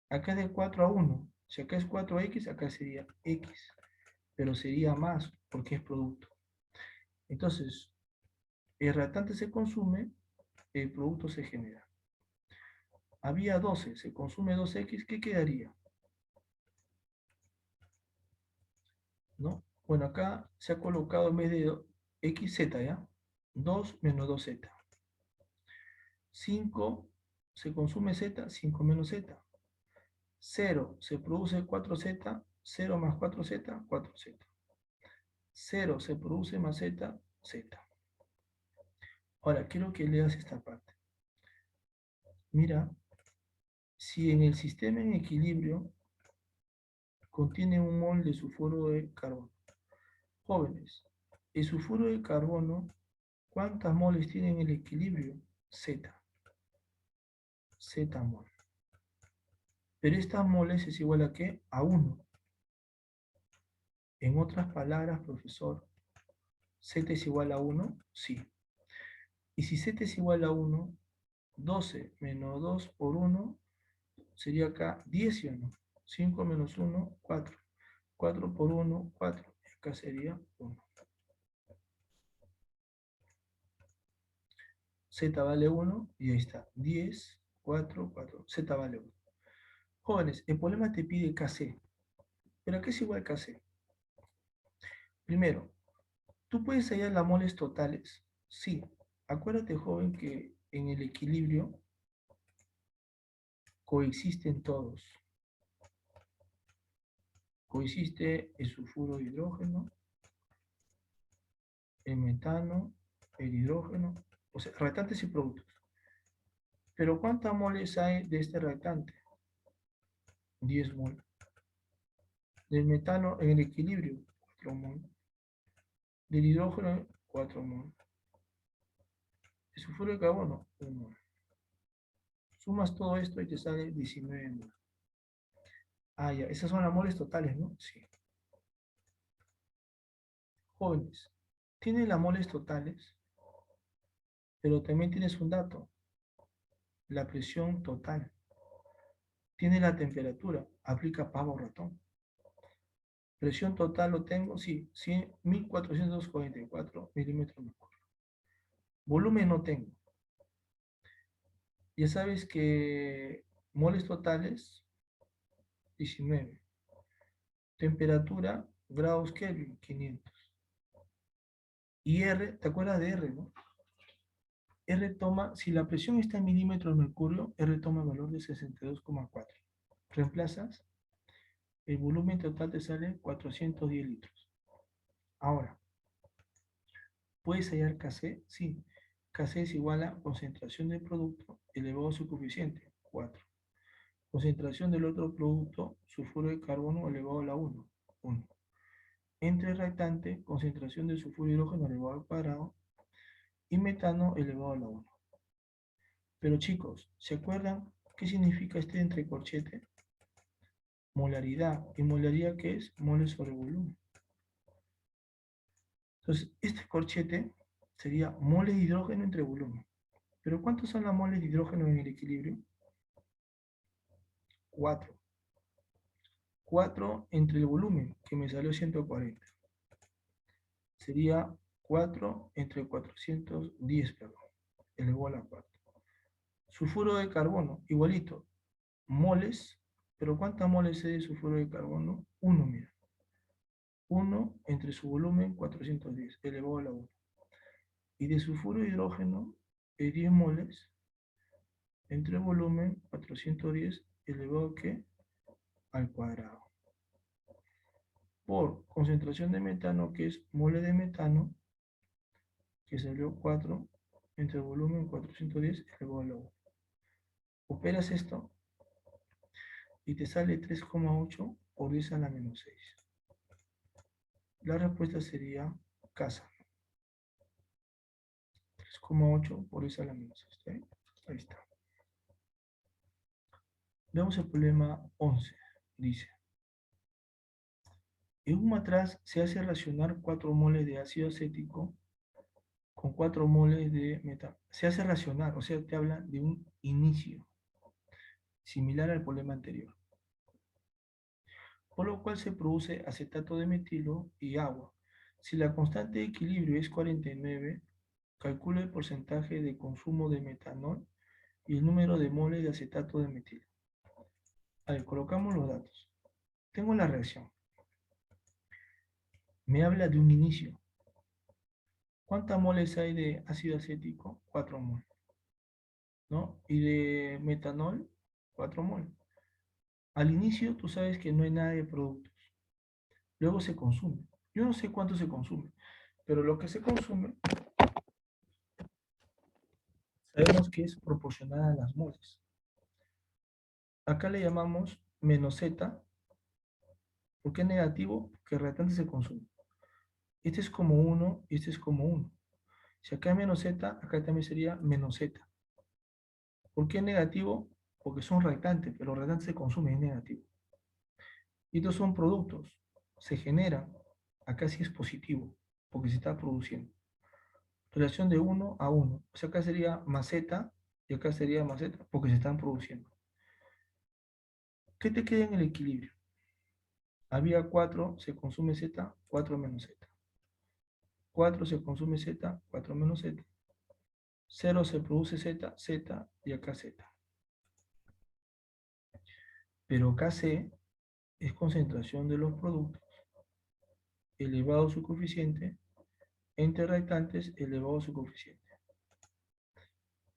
Acá es de 4 a 1. Si acá es 4x, acá sería x. Pero sería más, porque es producto. Entonces, el reactante se consume, el producto se genera. Había 12, se consume 2x, ¿qué quedaría? ¿No? Bueno, acá se ha colocado en vez de x, z, ¿ya? 2 menos 2z. 5 se consume z, 5 menos z. 0 se produce 4z, 0 más 4z, 4z. 0 se produce más z, z. Ahora, quiero que leas esta parte. Mira, si en el sistema en equilibrio contiene un mol de sulfuro de carbono. Jóvenes, el sulfuro de carbono, ¿cuántas moles tiene en el equilibrio? Z. Z mol. Pero estas moles es igual a ¿qué? A 1. En otras palabras, profesor, Z es igual a 1, sí. Y si Z es igual a 1, 12 menos 2 por 1 sería acá 10, ¿sí o no? 5 menos 1, 4. 4 por 1, 4. Acá sería 1. Z vale 1 y ahí está. 10, 4, 4. Z vale 1. Jóvenes, el problema te pide KC. ¿Pero qué es igual KC? Primero, ¿tú puedes hallar las moles totales? Sí. Acuérdate, joven, que en el equilibrio coexisten todos. Coexiste el sulfuro de hidrógeno, el metano, el hidrógeno, o sea, reactantes y productos. Pero ¿cuántas moles hay de este reactante? 10 moles. Del metano en el equilibrio, 4 moles. Del hidrógeno, 4 moles. El sulfuro de carbono, 1 mol. Sumas todo esto y te sale 19 moles. Ah, ya, esas son las moles totales, ¿no? Sí. Jóvenes, tienen las moles totales, pero también tienes un dato, la presión total. Tiene la temperatura, aplica pavo ratón. Presión total lo tengo, sí, 1444 milímetros mercurio. Volumen no tengo. Ya sabes que moles totales, 19. Temperatura, grados Kelvin, 500. Y R, ¿te acuerdas de R, no? R toma, si la presión está en milímetros mercurio, R toma el valor de 62,4. Reemplazas, el volumen total te sale 410 litros. Ahora, ¿puedes hallar Kc? Sí. Kc es igual a concentración del producto elevado a su coeficiente, 4. Concentración del otro producto, sulfuro de carbono elevado a la 1, 1. Entre el reactante, concentración de sulfuro de hidrógeno elevado al cuadrado y metano elevado a la 1. Pero chicos, ¿se acuerdan qué significa este entrecorchete? Molaridad. ¿Y molaridad qué es? Moles sobre volumen. Entonces, este corchete sería moles de hidrógeno entre volumen. ¿Pero cuántos son las moles de hidrógeno en el equilibrio? 4. 4 entre el volumen, que me salió 140. Sería 4 entre 410, perdón, elevado a la 4. Sulfuro de carbono, igualito, moles, pero ¿cuántas moles hay de sulfuro de carbono? 1, mira. 1 entre su volumen, 410, elevado a la 1. Y de sulfuro de hidrógeno, 10 moles, entre volumen, 410, elevado ¿qué? Al cuadrado. Por concentración de metano, que es mole de metano, que salió 4, entre volumen 410, elevado a la 1. Operas esto y te sale 3,8 por 10 a la menos 6. La respuesta sería casa. 3,8 por 10 a la menos 6. ¿Sí? Ahí está. Veamos el problema 11. Dice, En un matraz se hace reaccionar 4 moles de ácido acético con 4 moles de metanol. Se hace reaccionar, o sea, te habla de un inicio, similar al problema anterior. Por lo cual se produce acetato de metilo y agua. Si la constante de equilibrio es 49, calcula el porcentaje de consumo de metanol y el número de moles de acetato de metilo. A ver, colocamos los datos. Tengo la reacción. Me habla de un inicio. ¿Cuántas moles hay de ácido acético? 4 moles. ¿No? Y de metanol, 4 moles. Al inicio tú sabes que no hay nada de productos. Luego se consume. Yo no sé cuánto se consume, pero lo que se consume sabemos que es proporcional a las moles. Acá le llamamos menos Z. ¿Por qué negativo? Porque el reactante se consume. Este es como 1 y este es como 1. Si acá hay menos Z, acá también sería menos Z. ¿Por qué negativo? Porque son reactantes, pero los reactantes se consumen, es negativo. Y estos son productos, se generan. Acá sí es positivo, porque se está produciendo. Relación de 1 a 1. O sea, acá sería más Z y acá sería más Z, porque se están produciendo. ¿Qué te queda en el equilibrio? Había 4, se consume Z, 4 menos Z. 4 se consume Z, 4 menos Z. 0 se produce Z, Z y acá Z. Pero Kc es concentración de los productos elevado a su coeficiente entre reactantes elevado a su coeficiente.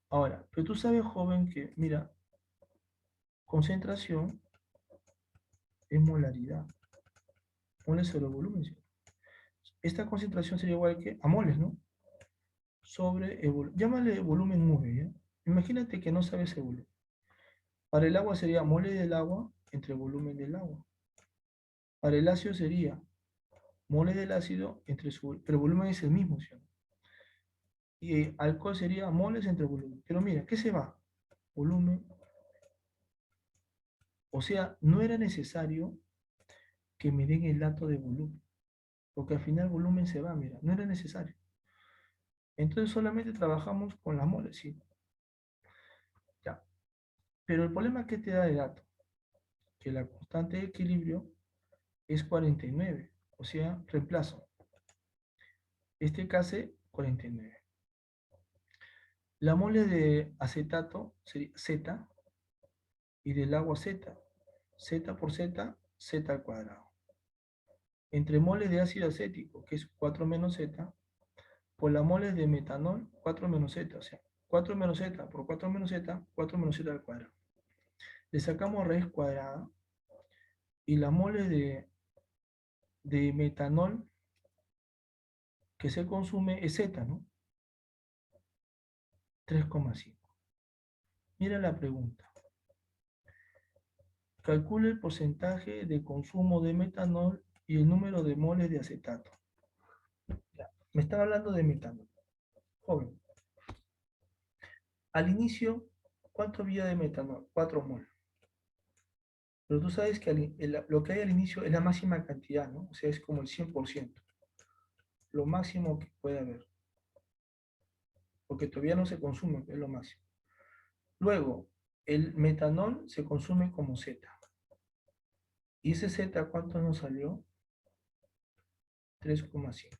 Ahora, pero tú sabes, joven, que, mira, concentración es molaridad. Moles sobre volumen, ¿sí? Esta concentración sería igual que a moles, ¿no? Sobre el volumen. Llámale volumen V, ¿ya? Imagínate que no sabes el volumen. Para el agua sería moles del agua entre volumen del agua. Para el ácido sería moles del ácido entre su... Pero el volumen es el mismo, ¿sí? Y alcohol sería moles entre volumen. Pero mira, ¿qué se va? Volumen. O sea, no era necesario que me den el dato de volumen. Porque al final el volumen se va, mira, no era necesario. Entonces solamente trabajamos con las moles, ¿sí? Ya. Pero el problema que te da de dato, que la constante de equilibrio es 49. O sea, reemplazo. Este Kc, 49. La mole de acetato sería Z y del agua Z. Z por Z, Z al cuadrado. Entre moles de ácido acético, que es 4 menos Z, por la moles de metanol, 4 menos Z. O sea, 4 menos Z por 4 menos Z, 4 menos Z al cuadrado. Le sacamos raíz cuadrada y la mole de metanol que se consume es Z, ¿no? 3,5. Mira la pregunta. Calcule el porcentaje de consumo de metanol y el número de moles de acetato. Ya, me estaba hablando de metanol. Joven. Al inicio, ¿cuánto había de metanol? 4 moles. Pero tú sabes que lo que hay al inicio es la máxima cantidad, ¿no? O sea, es como el 100%. Lo máximo que puede haber. Porque todavía no se consume, es lo máximo. Luego, el metanol se consume como Z. ¿Y ese Z cuánto nos salió? 3,5.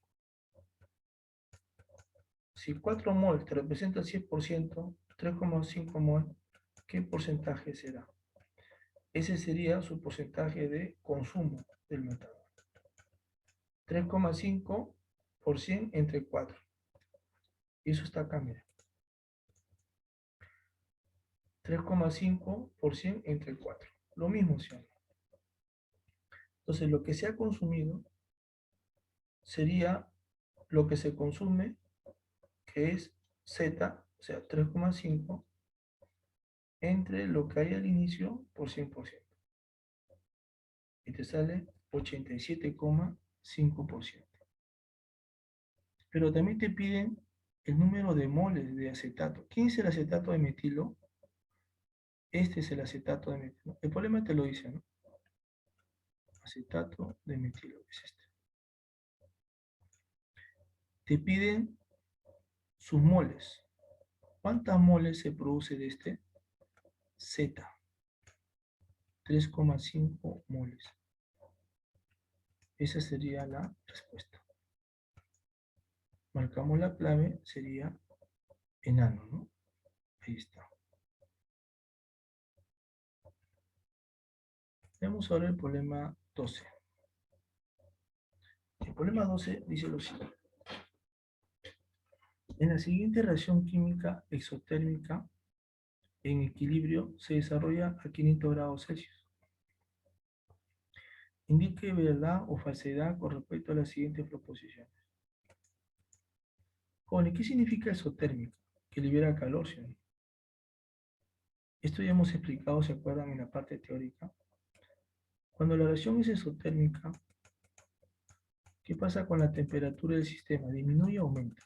Si 4 mol te representa el 100%, 3,5 mol, ¿qué porcentaje será? Ese sería su porcentaje de consumo del metanol. 3,5% entre 4. Y eso está acá, mira. 3,5% entre 4. Lo mismo, ¿sí? Entonces, lo que se ha consumido sería lo que se consume, que es Z, o sea, 3,5 entre lo que hay al inicio por 100%. Y te sale 87,5%. Pero también te piden el número de moles de acetato. ¿Quién es el acetato de metilo? Este es el acetato de metilo. El problema te lo dice, ¿no? acetato de metilo, es este. Te piden sus moles. ¿Cuántas moles se produce de este? Z, 3,5 moles. Esa sería la respuesta. Marcamos la clave, sería enano, ¿no? Ahí está. Vemos ahora el problema 12. El problema 12 dice lo siguiente. En la siguiente reacción química exotérmica en equilibrio se desarrolla a 500 grados Celsius. Indique verdad o falsedad con respecto a las siguientes proposiciones. Jóvenes, ¿qué significa exotérmica? Que libera calor, ¿sí o no? Esto ya hemos explicado, ¿se acuerdan? En la parte teórica. Cuando la reacción es exotérmica, ¿qué pasa con la temperatura del sistema? ¿Disminuye o aumenta?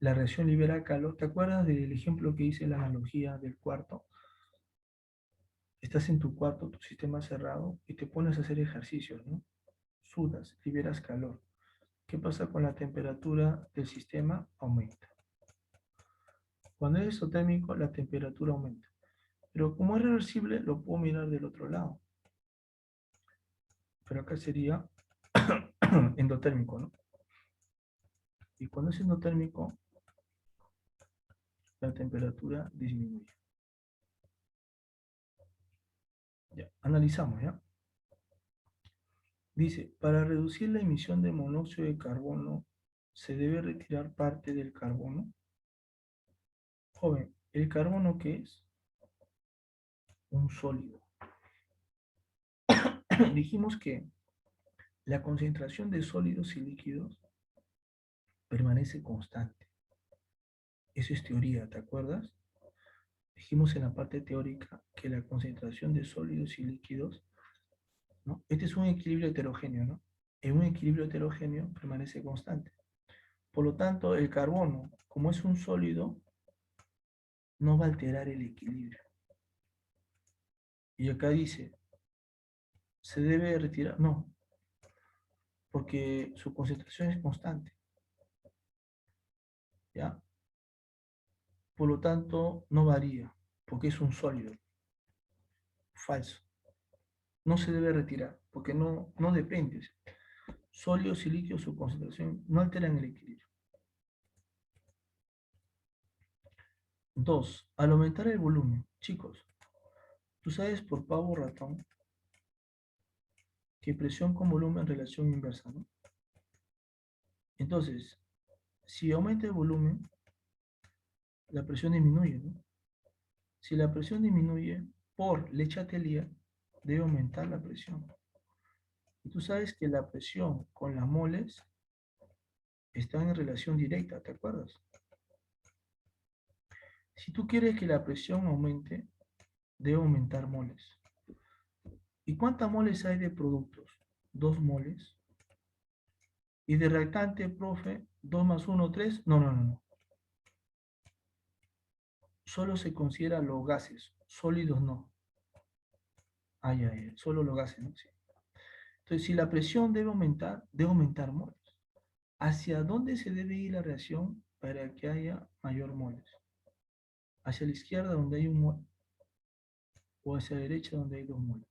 La reacción libera calor. ¿Te acuerdas del ejemplo que hice, la analogía del cuarto? Estás en tu cuarto, tu sistema cerrado, y te pones a hacer ejercicios, ¿no? Sudas, liberas calor. ¿Qué pasa con la temperatura del sistema? Aumenta. Cuando es exotérmico, la temperatura aumenta. Pero como es reversible, lo puedo mirar del otro lado. Pero acá sería endotérmico, ¿no? Y cuando es endotérmico, la temperatura disminuye. Ya, analizamos, ¿ya? Dice, para reducir la emisión de monóxido de carbono, ¿se debe retirar parte del carbono? Joven, ¿el carbono qué es? Un sólido. Dijimos que la concentración de sólidos y líquidos permanece constante. Eso es teoría, ¿te acuerdas? Dijimos en la parte teórica que la concentración de sólidos y líquidos, ¿no? Este es un equilibrio heterogéneo, ¿no? En un equilibrio heterogéneo permanece constante. Por lo tanto, el carbono, como es un sólido, no va a alterar el equilibrio. Y acá dice, ¿se debe retirar? No, porque su concentración es constante, ¿ya? Por lo tanto, no varía, porque es un sólido. Falso. No se debe retirar, porque no depende. Sólidos y líquidos, su concentración no alteran el equilibrio. 2. Al aumentar el volumen, chicos, tú sabes por pavo ratón que presión con volumen en relación inversa, ¿no? Entonces, si aumenta el volumen, la presión disminuye, ¿no? Si la presión disminuye por Le Chatelier, debe aumentar la presión. Y tú sabes que la presión con las moles están en relación directa, ¿te acuerdas? Si tú quieres que la presión aumente, debe aumentar moles. ¿Y cuántas moles hay de productos? 2 moles. ¿Y de reactante, profe? 2 más 1, 3. No, no, no, no. Solo se considera los gases, sólidos no. Ay, ay, solo los gases, ¿no? Sí. Entonces, si la presión debe aumentar moles. ¿Hacia dónde se debe ir la reacción para que haya mayor moles? ¿Hacia la izquierda donde hay un mol o hacia la derecha donde hay 2 moles?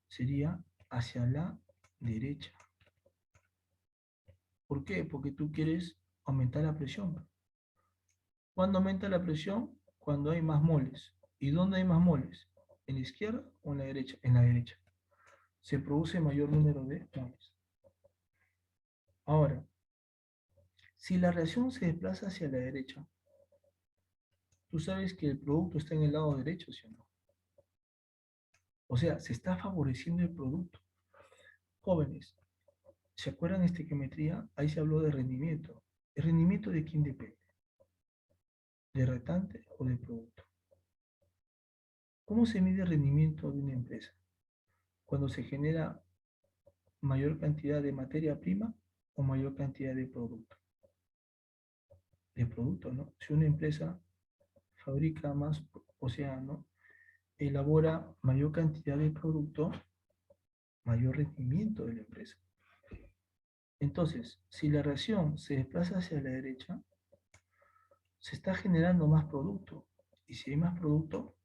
Sería hacia la derecha. ¿Por qué? Porque tú quieres aumentar la presión. ¿Cuándo aumenta la presión? Cuando hay más moles. ¿Y dónde hay más moles? ¿En la izquierda o en la derecha? En la derecha. Se produce mayor número de moles. Ahora, si la reacción se desplaza hacia la derecha, tú sabes que el producto está en el lado derecho, ¿sí o no? O sea, se está favoreciendo el producto. Jóvenes, ¿se acuerdan de estequiometría? Ahí se habló de rendimiento. ¿El rendimiento de quién depende? ¿De retante o del producto? ¿Cómo se mide el rendimiento de una empresa? Cuando se genera mayor cantidad de materia prima o mayor cantidad de producto. De producto, ¿no? Si una empresa fabrica más, o sea, ¿no? Elabora mayor cantidad de producto, mayor rendimiento de la empresa. Entonces, si la reacción se desplaza hacia la derecha, se está generando más producto. Y si hay más producto,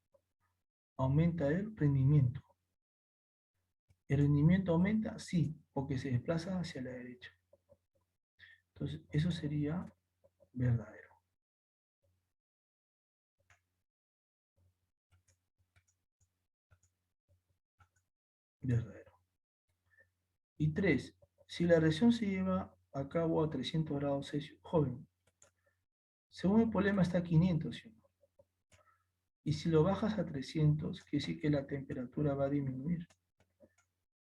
aumenta el rendimiento. ¿El rendimiento aumenta? Sí, porque se desplaza hacia la derecha. Entonces, eso sería verdadero. Verdadero. Y 3. Si la reacción se lleva a cabo a 300 grados Celsius, joven, según el problema está a 500, ¿sí? Y si lo bajas a 300, quiere decir que la temperatura va a disminuir.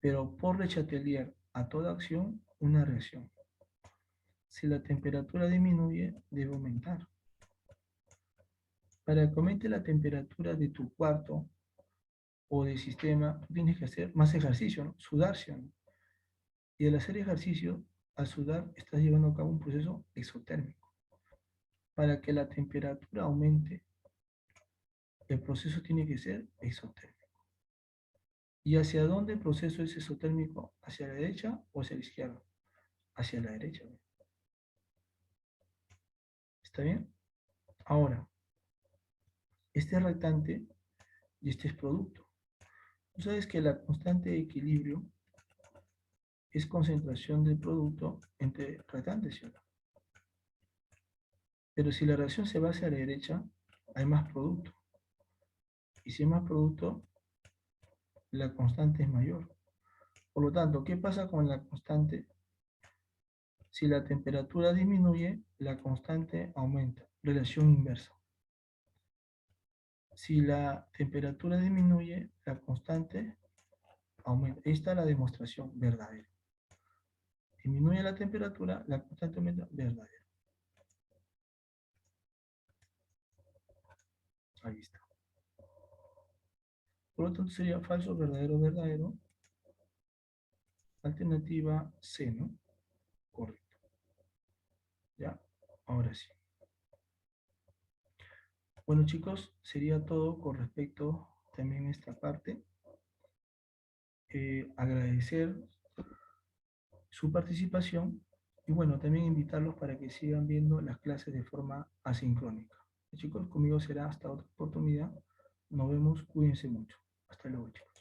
Pero por Le Chatelier, a toda acción, una reacción. Si la temperatura disminuye, debe aumentar. Para que aumente la temperatura de tu cuarto o del sistema, tú tienes que hacer más ejercicio, ¿no? Sudarse, ¿no? Y al hacer ejercicio, al sudar, estás llevando a cabo un proceso exotérmico. Para que la temperatura aumente, el proceso tiene que ser exotérmico. ¿Y hacia dónde el proceso es exotérmico? ¿Hacia la derecha o hacia la izquierda? Hacia la derecha, ¿no? ¿Está bien? Ahora, este es reactante y este es producto. Tú sabes que la constante de equilibrio es concentración del producto entre reactantes, ¿sí o no? Pero si la reacción se va hacia la derecha, hay más producto. Y si hay más producto, la constante es mayor. Por lo tanto, ¿qué pasa con la constante? Si la temperatura disminuye, la constante aumenta. Relación inversa. Si la temperatura disminuye, la constante aumenta. Esta es la demostración verdadera. Disminuye la temperatura, la constante aumenta, verdadera. Ahí está. Por lo tanto, sería falso, verdadero, verdadero. Alternativa C, ¿no? Correcto. Ya, ahora sí. Bueno, chicos, sería todo con respecto también a esta parte. Agradecer su participación y bueno, también invitarlos para que sigan viendo las clases de forma asincrónica. Chicos, conmigo será hasta otra oportunidad. Nos vemos, cuídense mucho. Hasta luego, chicos.